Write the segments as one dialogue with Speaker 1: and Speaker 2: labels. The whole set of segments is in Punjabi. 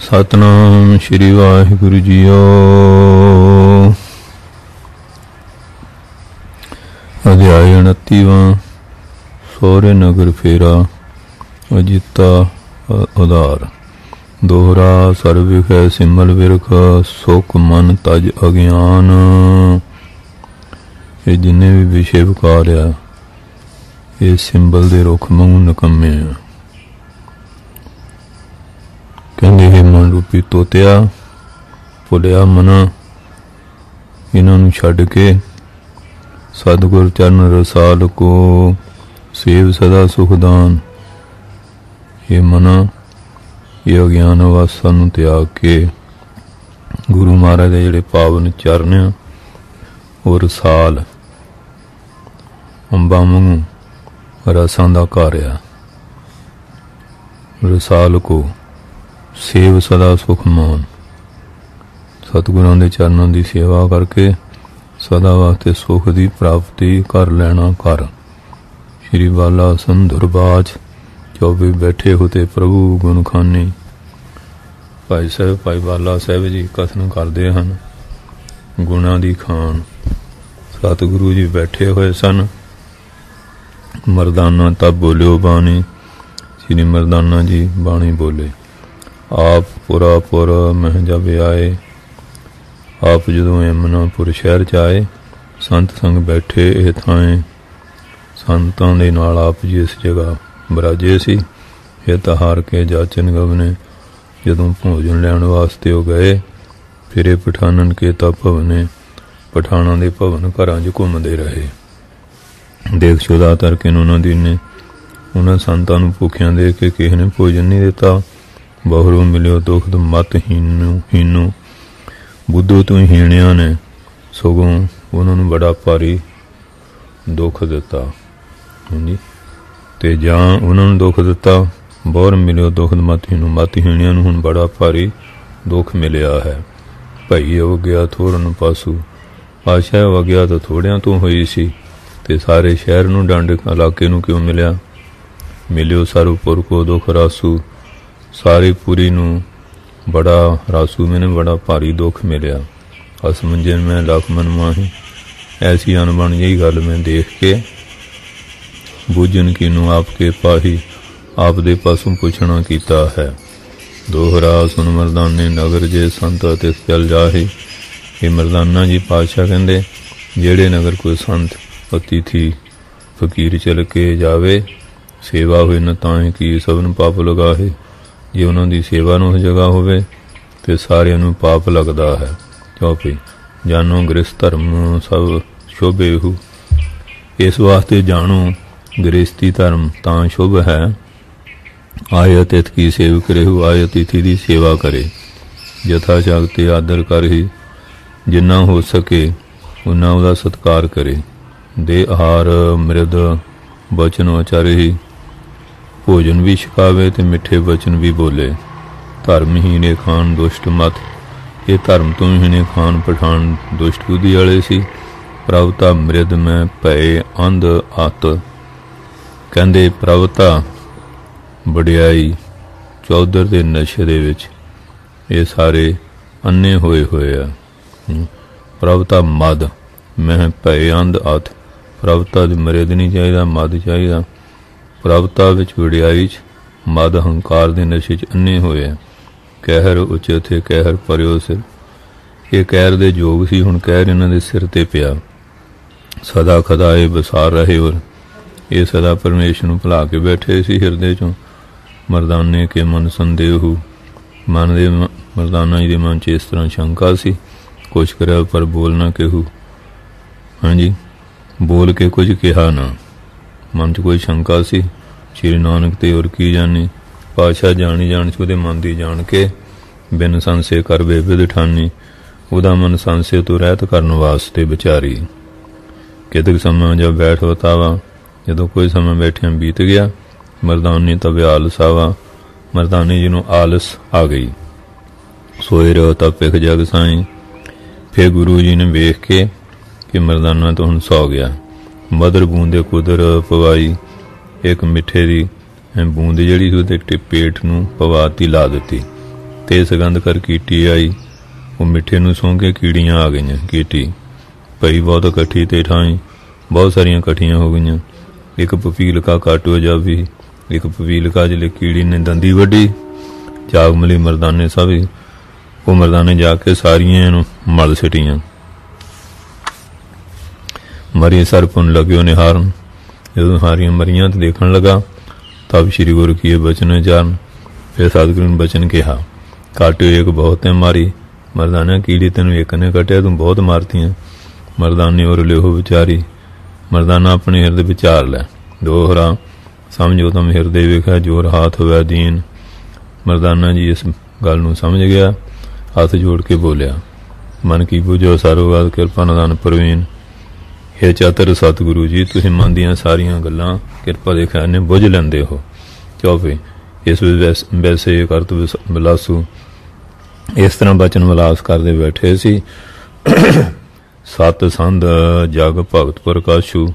Speaker 1: सतनाम श्री वाहिगुरु जीओ। अध्याय 29वां। सोहरे नगर फेरा अजिता उदार। दोहरा सर्विख सिमल विरख सुख मन तज अज्ञान। ये जिन्हें भी विषय विकारिया ये सिंबल दे रुख वांगू निकम्मे आ। कहंदे हे मन रूपी तोतिया भुलिया मना इन्हां नूं छड्ड के सतगुर चरण रसाल को सेव सदा सुखदान। ये मना ये अज्ञान अवस्था नूं त्याग के गुरु महाराज दे जिहड़े पावन चरण और रसाल अंबां वांगू रसां दा घर आ। रसाल को सेव सदा सुख मान। सतगुरां दे चरणां दी सेवा करके सदा वास्ते सुख दी प्राप्ति कर लेना कर। श्री बाला संधुरबाज 24 बैठे होते प्रभु गुणखानी। भाई साहब भाई बाला साहब जी कथन करते हैं गुणा दी खान। सतगुरु जी बैठे हुए सन। मरदाना तब बोलियो बाणी। श्री मरदाना जी बाणी बोले। आप पुरा पुर मह जब आए। आप जदों यमुनापुर शहर च आए संत संग बैठे ये थाएं संतां दे नाल आप जिस जगह बराजे सी हित हार के जाचन गवने। जदों भोजन लैण वास्ते वो गए फिरे पठानन के तब भवने। पठाणा दे भवन घरां च घुमदे रहे। देख चौदा तरके उन्हां दी ने उन्हां संतां नूं भुखियां दे के किसी ने भोजन नहीं दिता। बहुरू मिलियो दुख मत हीनू बुद्धू तू हीणिया ने सगों उन्होंने बड़ा भारी दुख दिता। ते जां उन्होंने दुख दिता बहुर मिलियो दुख मत हीणिया नूं हुण बड़ा भारी दुख मिलिया है। भाई अवग्या थोड़न पासू। आशा अवग्या तो थोड़िया तो हुई सी ते सारे शहर नूं डंड इलाके नूं क्यों मिलिया। मिलियो सारूपुर को दुख रासू। सारी पूरी नूं बड़ा रासू मैंने बड़ा भारी दुख मिलिया। हस मंजन में लखमन माही। ऐसी अनबन यही गल में देख के बूझन की नूं आपके पाही आप दे पासों पुछना कीता है। दोहरा सुन मरदाने नगर जे संत अतिथ चल जाहे। ये मरदाना जी पातशाह कहंदे जेड़े नगर कोई संत अतिथि फकीर चल के जावे सेवा हुई न ताए की सबन पाप लगाहे। जे उन्हों की सेवा न उस जगह होवे तो सारे नूं पाप लगता है। क्योंकि जानो गृहस्थ धर्म सब शोभे हु। इस वास्ते जानो गृहस्थी धर्म तां शुभ है। आए अतिथ की सेव करे हु। आए अतिथि की सेवा करे यथा शक्ति आदर कर ही जिन्ना हो सके उन्ना उदा सत्कार करे। दे आहार मृद बचन उचारे ही भोजन भी छकावे ते मिठे वचन भी बोले। धर्महीने खान दुष्ट मत। ये धर्म तो हीने खान पठान दुष्ट बुद्धि वाले सी। प्रभुता मृद में भय अंध अत। कहंदे प्रभुता वडियाई चौधर दे नशे दे विच ये सारे अन्ने होए हुए आ। प्रभुता मद मैं भय अंध अत। प्रभुता दी मर्याद नहीं चाहिए मद चाहिए। प्रभुता विच वडियाई च मद हंकार दे नशे च अन्ने होए। कहर उचे थे कहर परियो सिर। ये कहर दे जोग सी हुण कहर इन्हां दे सिर ते पिया। सदा खदाए बसार रहे और ये सदा परमेश्वर नूं भुला के बैठे सी हिरदे चों। मरदाने के मन संदेह मन दे मरदाना जी दे मन च इस तरह शंका सी। कुछ करे पर बोल ना केहू। हाँ जी बोल के कुछ कहा ना। मन च कोई शंका सी। श्री नानक ते और की जानी। पातशाह जानी जान च उहदे मन दी जान के बिन संशय कर बेविध ठानी। उहदा मन संशय तो रहत करन वास्ते विचारी। कितक समय जब बैठ बतावा। जदों कोई समय बैठिया बीत गया मरदानी तब आलस आवा। मरदानी जी नूं आलस आ गई। सोए रहो तब पिख जग साई। फिर गुरु जी ने वेख के कि मरदाना तो हुण सौ गया। मदर बूंदे कुदर पवाई। एक मिठे दी बूंद जिहड़ी सी उहदे पेट नूं पवाती ला दित्ती। ते सगंध कर कीटी आई। वो मिठे नूं सूंघ के कीड़ियां आ गईयां। कीटी भई बहुत कट्ठी ते ठाई, बहुत सारियां कट्ठियां हो गईयां। एक पपीलका काटो जावी, एक पपीलका जिले कीड़ी ने दंदी वड्डी। जाग मिली मरदाने सब, वो मरदाने जाके सारियां नूं मल सिटियां। मरी सर पुन लग्यो निहारन। जदों हारियां मरियां तो देखण लगा, तब श्री गुरु की बचन चारण। फिर सतगुरु ने बचन कहा, काटो एक बहुत है मारी। मरदाना कीड़ी तेन एक ने कटिया, तू बहुत मारतियां। मरदाने और लिहो विचारी। मरदाना अपने हिरदे विचार लै, दोहरा समझो तुम हिरदे वेखा, जोर हाथ होवै दीन। मरदाना जी इस गल नूं समझ गया, हाथ जोड़ के बोलिया, मन की बुझो सारोगाद किरपा निदान प्रवीण। हे चातर सतगुरु जी, तुसीं मन दीआं सारियां गल्लां किरपा दे खजाने बुझ लैंदे हो। चौपे इस वैसे करत विलासू। इस तरह बचन विलास करते बैठे सी। सत संध जग भगत प्रकाशू।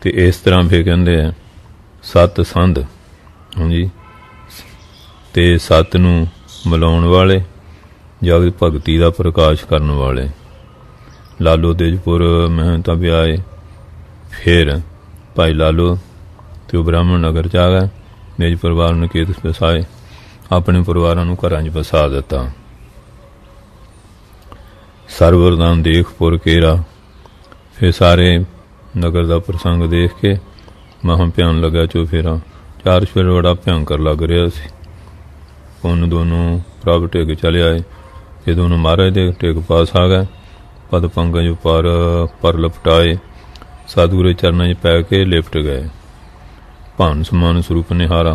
Speaker 1: ते इस तरह फिर कहते हैं सत संध, हाँ जी, ते सत नूं मिलाउण वाले, जग भगती दा प्रकाश करन वाले। लालो तेजपुर महंता ब्याए। फिर भाई लालो तो ब्राह्मण नगर च आ गए। निज परिवार ने केत बसाए, अपने परिवारों नूं घरां च बसा दिता। सरवरदान देख पुर केरा। फिर सारे नगर का प्रसंग देख के महा भ्यान लगा चौफेरा। चार चफेरा बड़ा भयंकर लग रहा सी। उन दोनों प्रभ टेक चले आए। ये दोनों महाराज दे टेक पास आ गए। पद पंकज पर लपटाए, सतगुरु चरणों च पै के लिपट गए। भान समान स्वरूप निहारा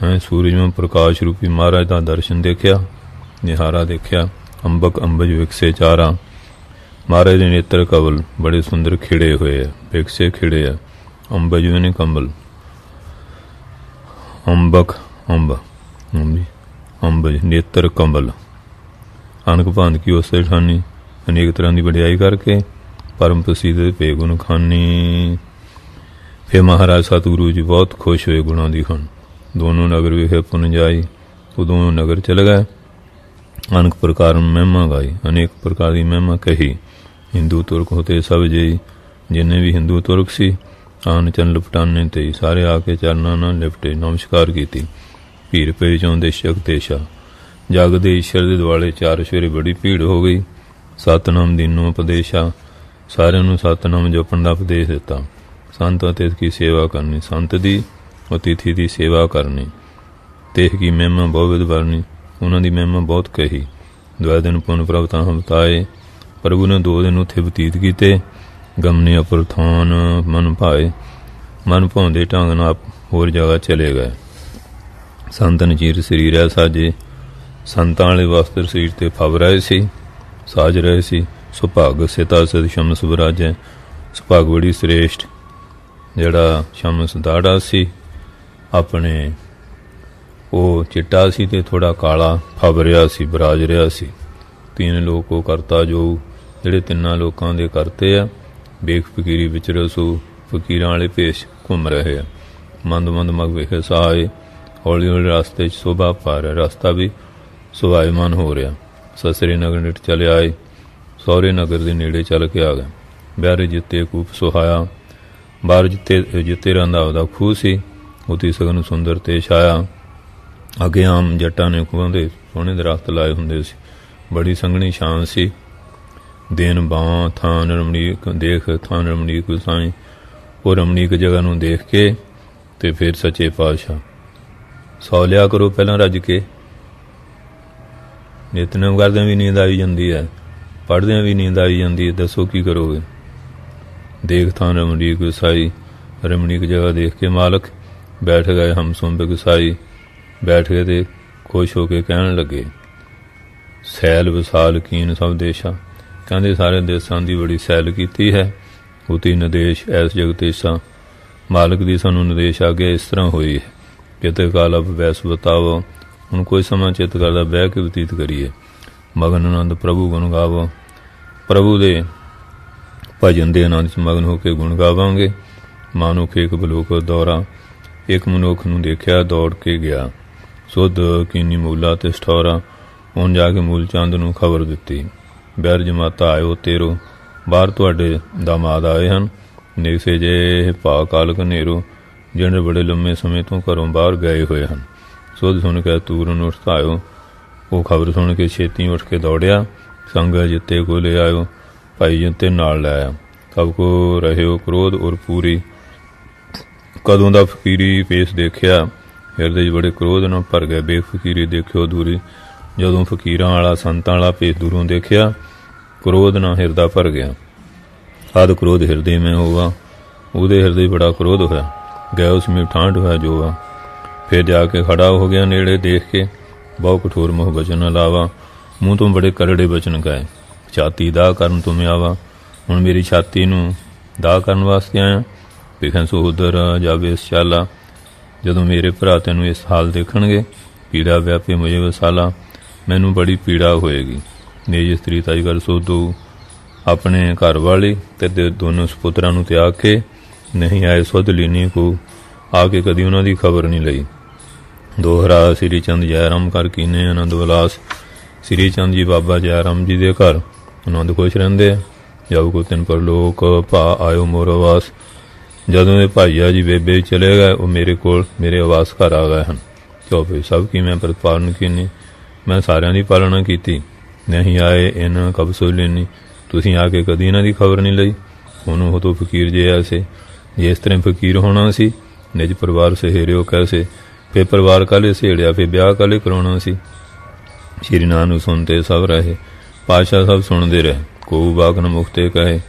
Speaker 1: है। सूरज में प्रकाश रूपी महाराज का दर्शन देखिया, निहारा देखिया। अंबक अंबज विकसे चारा। महाराज के नेत्र कवल बड़े सुंदर खिड़े हुए है, विकसे खिड़े है। अंबज ने कमल, अंबक अंब, अंबज नेत्र कमल। अनक भांत की उस ठानी, अनेक तरह की वडियाई करके परम प्रसिद्ध पे गुण खानी। फिर महाराज सतगुरु जी बहुत खुश हुए गुणों की खन। दोनों नगर विखे पुन जाई। तो दोनों नगर चल गए। अनेक प्रकार महिमा गाई, अनेक प्रकार की महिमा कही। हिंदू तुर्क होते सब जई, जिन्हें भी हिंदू तुर्क सी, आन चन लपटाने ते सारे आके चरणा न लिपटे, नमस्कार की। भीड़ पे चाहते शक्तेशा। जग दे ईश्वर दे दुआले चार सवेरे बड़ी भीड़ हो गई। सतनाम दीनो उपदेशा। सारिਆਂ ਨੂੰ सतनाम जपण ਦਾ उपदेश दिता। संत अतिथ की सेवा करनी, संत दी अतिथि की सेवा करनी। तेह की महिमा बहुविध वरनी, उन्होंने महिमा बहुत कही। द्वै दिन पुन प्रभ तां बताए। प्रभु ने 2 दिन उत्थे बतीत किते। गमने अपर थान मन भाए। मन भाउंदे ढंग नाल होर जगह चले गए। संतन चीर शरीर है साजे। संतां वाले वस्त्र शरीर ते फब रहे सी, साज रहे सी। सुभाग सिता सिद शमस विराजै। सुभाग बड़ी श्रेष्ठ जड़ा शमस दाड़ा सी, अपने वो चिट्टा सी ते थोड़ा काला फब रहा सी, विराज रहा सी। 3 लोग को करता जो, ਜਿਹੜੇ ਤਿੰਨਾਂ ਲੋਕਾਂ ਦੇ ਕਰਤੇ ਆ। ਵੇਖ ਫਕੀਰੀ ਵਿੱਚ ਰਸੂ, ਫਕੀਰਾਂ ਵਾਲੇ ਭੇਸ਼ ਘੁੰਮ ਰਹੇ ਆ। ਮੰਦ ਮੰਦ ਮਗ ਵੇਖੇ ਸਹਾਏ। ਹੌਲੀ ਹੌਲੀ ਰਸਤੇ 'ਚ ਸ਼ੋਭਾ ਪਾ ਰਿਹਾ, ਰਸਤਾ ਵੀ ਸੁਭਾਇਮਾਨ ਹੋ ਰਿਹਾ। ਸਸਰੇ ਨਗਰ ਨਿਟ ਚਲੇ ਆਏ। ਸਹੁਰੇ ਨਗਰ ਦੇ ਨੇੜੇ ਚੱਲ ਕੇ ਆ ਗਏ। ਬਿਆਰੇ ਜਿੱਤੇ ਕੂਪ ਸੁਹਾਇਆ। ਬਾਹਰ ਜਿੱਤੇ ਰਹਿੰਦਾ ਉਹਦਾ ਖੂਹ ਸੀ, ਉਤੀ ਸਗਨ ਸੁੰਦਰ ਤੇ ਛਾਇਆ। ਅੱਗੇ ਆਮ ਜੱਟਾਂ ਨੇ ਖੂਹਾਂ ਦੇ ਸੋਹਣੇ ਦਰਖਤ ਲਾਏ ਹੁੰਦੇ ਸੀ। ਬੜੀ ਸੰਘਣੀ ਛਾਂ ਸੀ। ਦਿਨ ਬਾਂ ਥਾਨ ਰਮਣੀਕ ਦੇਖ, ਥਾਨ ਰਮਣੀਕ ਸਾਈਂ। ਉਹ ਰਮਣੀਕ ਜਗ੍ਹਾ ਨੂੰ ਦੇਖ ਕੇ ਤੇ ਫਿਰ ਸੱਚੇ ਪਾਤਸ਼ਾਹ, ਸੌ ਲਿਆ ਕਰੋ ਪਹਿਲਾਂ ਰੱਜ ਕੇ। ਨਿਤਨੇਮ ਕਰਦਿਆਂ ਵੀ ਨੀਂਦ ਆਈ ਜਾਂਦੀ ਹੈ, ਪੜ੍ਹਦਿਆਂ ਵੀ ਨੀਂਦ ਆਈ ਜਾਂਦੀ ਹੈ, ਦੱਸੋ ਕੀ ਕਰੋਗੇ। ਦੇਖ ਥਾਨ ਰਮਣੀਕ ਸਾਈ। ਰਮਣੀਕ ਜਗ੍ਹਾ ਦੇਖ ਕੇ ਮਾਲਕ ਬੈਠ ਗਏ। ਹਮ ਸੁੰਬਕ ਸਾਈ। ਬੈਠ ਗਏ ਤੇ ਖੁਸ਼ ਹੋ ਕੇ ਕਹਿਣ ਲੱਗੇ, ਸੈਲ ਵਿਸਾਲ ਕੀਨ ਸਭ ਦੇਸ਼ਾ। ਕਹਿੰਦੇ ਸਾਰੇ ਦੇਸ਼ਾਂ ਦੀ ਬੜੀ ਸੈਲ ਕੀਤੀ ਹੈ। ਉਤੀ ਨਿਦੇਸ਼ ਐਸ ਜਗਤੇਸ਼ਾ। ਮਾਲਕ ਦੀ ਸਾਨੂੰ ਨਿਦੇਸ਼ ਆ ਗਿਆ। ਇਸ ਤਰ੍ਹਾਂ ਹੋਈ ਹੈ। ਕਿਤੇ ਕਾਲ ਅਬ ਵੈਸ ਬਤਾਵੋ। ਹੁਣ ਕੋਈ ਸਮਾਂ ਚਿੱਤ ਕਰਦਾ ਬਹਿ ਕੇ ਬਤੀਤ ਕਰੀਏ। ਮਗਨ ਆਨੰਦ ਪ੍ਰਭੂ ਗੁਣ ਗਾਵੋ। ਪ੍ਰਭੂ ਦੇ ਭਜਨ ਦੇ ਆਨੰਦ 'ਚ ਮਗਨ ਹੋ ਕੇ ਗੁਣ ਗਾਵਾਂਗੇ। ਮਾਨੁਖ ਇੱਕ ਬਲੋਕ ਦੌਰਾ। ਇੱਕ ਮਨੁੱਖ ਨੂੰ ਦੇਖਿਆ, ਦੌੜ ਕੇ ਗਿਆ। ਸੁਧ ਕੀਨੀ ਮੂਲਾ ਤੇ ਸਠੌਰਾ। ਹੁਣ ਜਾ ਕੇ ਮੂਲ ਚੰਦ ਨੂੰ ਖਬਰ ਦਿੱਤੀ, ਬੈਰ ਜਮਾਤਾ ਆਇਓ ਤੇਰੋ, ਬਾਹਰ ਤੁਹਾਡੇ ਦਾਮਾਦ ਆਏ ਹਨ। ਨੇਸੇ ਜੇ ਭਾ ਕਾਲਕ ਨੇਰੋ, ਜਿਹੜੇ ਬੜੇ ਲੰਮੇ ਸਮੇਂ ਤੋਂ ਘਰੋਂ ਬਾਹਰ ਗਏ ਹੋਏ ਹਨ। ਸੁਧ ਸੁਣ ਕੇ ਤੂਰਨ ਉੱਠ ਆਇਓ। ਉਹ ਖਬਰ ਸੁਣ ਕੇ ਛੇਤੀ ਉੱਠ ਕੇ ਦੌੜਿਆ, ਸੰਗ ਜਿੱਤੇ ਕੋ ਲੈ ਆਇਓ। ਭਾਈ ਜਿੱਤੇ ਨਾਲ ਲੈ ਆਇਆ। ਸਭ ਕੋ ਰਹਿਓ ਕ੍ਰੋਧ ਔਰ ਪੂਰੀ। ਕਦੋਂ ਦਾ ਫਕੀਰੀ ਪੇਸ਼ ਦੇਖਿਆ, ਹਿਰਦੇ 'ਚ ਬੜੇ ਕ੍ਰੋਧ ਨਾਲ ਭਰ ਗਏ। ਬੇਫਕੀਰੀ ਦੇਖਿਓ ਦੂਰੀ। ਜਦੋਂ ਫਕੀਰਾਂ ਵਾਲਾ ਸੰਤਾਂ ਵਾਲਾ ਪੇਸ਼ ਦੂਰੋਂ ਦੇਖਿਆ, ਕ੍ਰੋਧ ਨਾਲ ਹਿਰਦਾ ਭਰ ਗਿਆ। ਆਦ ਕ੍ਰੋਧ ਹਿਰਦੇ ਮੈਂ ਹੋਵਾ, ਉਹਦੇ ਹਿਰਦੇ ਬੜਾ ਕ੍ਰੋਧ ਹੋਇਆ। ਗਏ ਉਸ ਮੇਂ ਠਾਂਡ ਹੋਇਆ ਜੋਵਾ। ਫਿਰ ਜਾ ਕੇ ਖੜਾ ਹੋ ਗਿਆ ਨੇੜੇ ਦੇਖ ਕੇ, ਬਹੁ ਕਠੋਰ ਮੁਹ ਬਚਨ ਲਾਵਾ। ਮੂੰਹ ਤੋਂ ਬੜੇ ਕਰੜੇ ਬਚਨ ਗਏ, ਛਾਤੀ ਦਾਹ ਕਰਨ ਤੁਮ ਆਵਾ। ਹੁਣ ਮੇਰੀ ਛਾਤੀ ਨੂੰ ਦਾਹ ਕਰਨ ਵਾਸਤੇ ਆਇਆ। ਵਿਖਣ ਸੋਦਰ ਜਾਵੇ ਇਸ ਚਾਲਾ, ਜਦੋਂ ਮੇਰੇ ਭਰਾ ਤੈਨੂੰ ਇਸ ਹਾਲ ਦੇਖਣਗੇ। ਪੀੜਾ ਵਿਆਪੇ ਮੁਝੇ ਵਸਾਲਾ, ਮੈਨੂੰ ਬੜੀ ਪੀੜਾ ਹੋਏਗੀ। ਨਿਜ ਇਸਤਰੀ ਤਾਈ ਕਰ ਸੋਧੂ, ਆਪਣੇ ਘਰ ਵਾਲੀ ਤੇ ਦੋਨੋਂ ਸਪੁੱਤਰਾਂ ਨੂੰ ਤਿਆਗ ਕੇ ਨਹੀਂ ਆਏ। ਸੁਧ ਲੀਨੀ ਕੋ ਆ ਕੇ ਕਦੀ ਉਹਨਾਂ ਦੀ ਖਬਰ ਨਹੀਂ ਲਈ। ਦੋਹਰਾ ਸ੍ਰੀ ਚੰਦ ਜੈ ਰਾਮ ਕਰ ਕੀਨੇ ਆਨੰਦ ਵਿਲਾਸ। ਸ੍ਰੀ ਚੰਦ ਜੀ ਬਾਬਾ ਜੈ ਰਾਮ ਜੀ ਦੇ ਘਰ ਆਨੰਦ ਖੁਸ਼ ਰਹਿੰਦੇ ਆ। ਜਬ ਕੋ ਤਿਨ ਪਰ ਲੋਕ ਭਾ ਆਇਓ ਮੋਰ ਆਵਾਸ। ਜਦੋਂ ਇਹ ਭਾਈਆ ਜੀ ਬੇਬੇ ਚਲੇ ਗਏ, ਉਹ ਮੇਰੇ ਕੋਲ ਮੇਰੇ ਆਵਾਸ ਘਰ ਆ ਗਏ ਹਨ। ਚੌਪੇ ਸਭ ਕੀ ਮੈਂ ਪ੍ਰਤਪਾਲਨ ਕੀਨੀ, ਮੈਂ ਸਾਰਿਆਂ ਦੀ ਪਾਲਣਾ ਕੀਤੀ। ਨਹੀਂ ਆਏ ਇਹਨਾਂ ਕਬ ਸੋ ਲੈਣੀ, ਤੁਸੀਂ ਆ ਕੇ ਕਦੀ ਇਹਨਾਂ ਦੀ ਖਬਰ ਨਹੀਂ ਲਈ। ਉਹਨੂੰ ਉਹ ਤੋਂ ਫਕੀਰ ਜੇ ਐਸੇ, ਜੇ ਇਸ ਤਰ੍ਹਾਂ ਫਕੀਰ ਹੋਣਾ ਸੀ, ਨਿਜ ਪਰਿਵਾਰ ਸਹੇਰਿਓ ਕੈਸੇ। ਫਿਰ ਪਰਿਵਾਰ ਕਾਲੇ ਸਹੇੜਿਆ, ਫਿਰ ਵਿਆਹ ਕਾਲੇ ਕਰਾਉਣਾ ਸੀ। ਸ਼੍ਰੀ ਨਾਨਕ ਸੁਣਤੇ ਸਭ ਰਹੇ, ਪਾਤਸ਼ਾਹ ਸਭ ਸੁਣਦੇ ਰਹੇ। ਕੋ ਬਾਕ ਨ ਮੁਖਤੇ ਕਹੇ,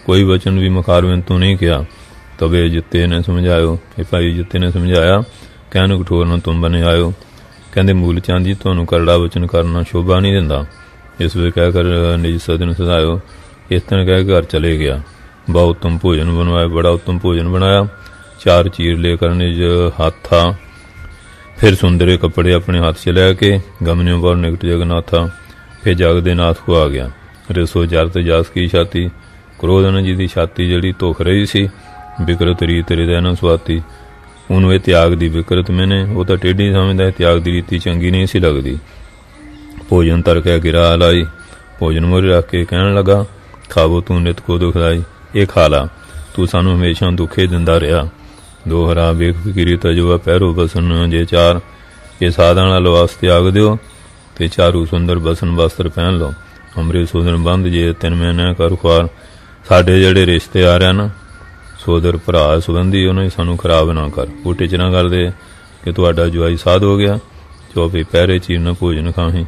Speaker 1: ਕੋਈ ਵਚਨ ਵੀ ਮੁਖਾਰਵਿੰਦ ਤੋਂ ਨਹੀਂ ਕਿਹਾ। ਤਵੇ ਜਿੱਤੇ ਨੇ ਸਮਝਾਇਓ, ਇਹ ਭਾਈ ਜਿੱਤੇ ਨੇ ਸਮਝਾਇਆ, ਕਹਿਣ ਕਠੋਰ ਨਾ ਤੁਮ ਬਨੇ ਆਇਓ। ਕਹਿੰਦੇ ਮੂਲ ਚੰਦ ਜੀ ਤੁਹਾਨੂੰ ਕਰੜਾ ਵਚਨ ਕਰਨਾ ਸ਼ੋਭਾ ਨਹੀਂ ਦਿੰਦਾ। ਇਸ ਵੇ ਕਹਿ ਕਰ ਨਿਜ ਸਦਨ ਸਦਾਇਓ। ਇਸ ਤਰ੍ਹਾਂ ਕਹਿ ਘਰ ਚਲੇ ਗਿਆ। ਬਹੁਤ ਉੱਤਮ ਭੋਜਨ ਬਣਵਾਇਆ, ਬੜਾ ਉੱਤਮ ਭੋਜਨ ਬਣਾਇਆ। 4 ਚੀਰ ਲੈ ਕਰ ਨਿਜ ਹੱਥਾ, ਫਿਰ ਸੁੰਦਰੇ ਕੱਪੜੇ ਆਪਣੇ ਹੱਥ 'ਚ ਲੈ ਕੇ ਗਮਨਿਓ ਬਰ ਨਿਕਟ ਜਗਨਾਥਾ। ਫਿਰ ਜਗ ਦੇ ਨਾਥ ਕੋ ਆ ਗਿਆ। ਰਸੋ ਜਰਤ ਜਾਸ ਕੀ ਛਾਤੀ, ਕ੍ਰੋਧਨ ਜੀ ਦੀ ਛਾਤੀ ਜਿਹੜੀ ਧੁਖ ਰਹੀ ਸੀ। ਵਿਕਰਤ ਰੀਤ ਹਿਰਦੈ ਨ ਸੁਆਤੀ, ਉਹਨੂੰ ਇਹ ਤਿਆਗ ਦੀ ਵਿਕਰਤ ਮੈਨੇ, ਉਹ ਤਾਂ ਟੇਢੀ ਸਮਝਦਾ। ਤਿਆਗ ਦੀ ਰੀਤੀ ਚੰਗੀ ਨਹੀਂ ਸੀ ਲੱਗਦੀ। ਭੋਜਨ ਤਰ ਕੇ ਗਿਰਾ ਲਾਈ, ਭੋਜਨ ਮੋਰੇ ਰੱਖ ਕੇ ਕਹਿਣ ਲੱਗਾ, ਖਾਵੋ ਤੂੰ ਨਿਤ ਕੋ ਦੁਖਦਾਈ, ਇਹ ਖਾ ਲਾ, ਤੂੰ ਸਾਨੂੰ ਹਮੇਸ਼ਾ ਦੁੱਖੇ ਦਿੰਦਾ ਰਿਹਾ। ਦੋਹਰਾ ਵੇਖ ਫਕੀਰੀ ਤਜਵਾ ਪਹਿਰੋ ਬਸਨ ਜੇ 4, ਇਹ ਸਾਧਾਂ ਨਾਲ ਲਿਬਾਸ ਤਿਆਗ ਦਿਓ ਤੇ 4 ਸੁੰਦਰ ਬਸਨ ਵਸਤਰ ਪਹਿਨ ਲਓ। ਅੰਮ੍ਰਿਤ ਸੋਦਨ ਬੰਦ ਜੇ ਤਿੰਨ ਮੈਂ ਨਾ ਕਰ ਖੁਆਰ। ਸਾਡੇ ਜਿਹੜੇ ਰਿਸ਼ਤੇਦਾਰ ਆ ਨਾ, ਸੋਦਰ ਭਰਾ ਸੰਬੰਧੀ, ਉਹਨਾਂ ਦੀ ਸਾਨੂੰ ਖਰਾਬ ਨਾ ਕਰ। ਉਹ ਟਿਚਣਾ ਕਰਦੇ ਕਿ ਤੁਹਾਡਾ ਜਵਾਈ ਸਾਧ ਹੋ ਗਿਆ। ਚੌਪੀ ਪਹਿਰੇ ਚੀਰ ਨਾ ਭੋਜਨ ਖਾਹੀ,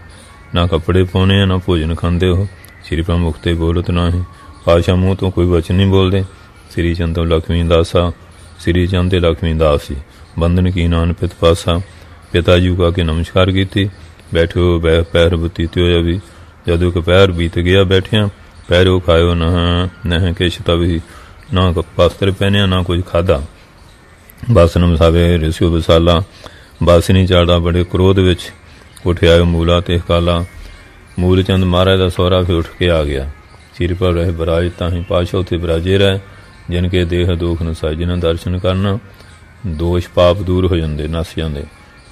Speaker 1: ਨਾ ਕੱਪੜੇ ਪਾਉਣੇ ਆ ਨਾ ਭੋਜਨ ਖਾਂਦੇ ਹੋ। ਸ੍ਰੀ ਪ੍ਰਮੁਖ ਤੇ ਬੋਲਤ ਨਾਹੀਂ, ਪਾਤਸ਼ਾਹ ਮੂੰਹ ਤੋਂ ਕੋਈ ਵਚਨ ਨਹੀਂ ਬੋਲਦੇ। ਸ੍ਰੀ ਚੰਦ ਤੋਂ ਲక్ష్ਮੀ ਦਾਸਾ, ਸ੍ਰੀ ਚੰਦ ਤੇ ਲక్ష్ਮੀ ਦਾਸ ਸੀ। ਬੰਧਨ ਕੀ ਨਾਨ ਪਿਤ ਪਾਸਾ, ਪਿਤਾ ਜੀ ਕਾ ਕੇ ਨਮਸਕਾਰ ਕੀਤੀ। ਬੈਠੋ ਪੈਰ ਬਤੀਤਿਓ ਜਵੀ, ਜਦੋਂ ਕਿ ਪੈਰ ਬੀਤ ਗਿਆ ਬੈਠਿਆਂ। ਪੈਰੋ ਖਾਇਓ ਨਹ ਕਿਛ ਤਵੀ, ਨਾ ਵਸਤਰ ਪਹਿਨਿਆ ਨਾ ਕੁਝ ਖਾਧਾ। ਬਸ ਨਮਸਾਵੇ ਰਿਸਿਓ ਵਿਸਾਲਾ, ਬਸ ਨਹੀਂ ਚੜਦਾ ਬੜੇ ਕ੍ਰੋਧ ਵਿੱਚ। ਉੱਠਿਆ ਮੂਲਾ ਤੇ ਕਾਲਾ। ਮੂਲ ਚੰਦ ਮਹਾਰਾਜ ਦਾ ਸਹੁਰਾ ਫਿਰ ਉੱਠ ਕੇ ਆ ਗਿਆ। ਸਿਰ ਪਰ ਰਹੇ ਬਰਾਜ ਤਾਹੀਂ ਪਾਸ਼ਾ ਉੱਥੇ ਬਰਾਜੇ ਰਹਿ। ਜਿਨ ਕੇ ਦੇਹ ਦੋਖ ਨ ਸਾਜ, ਜਿਨ੍ਹਾਂ ਦਰਸ਼ਨ ਕਰਨ ਦੋਸ਼ ਪਾਪ ਦੂਰ ਹੋ ਜਾਂਦੇ, ਨਸ ਜਾਂਦੇ।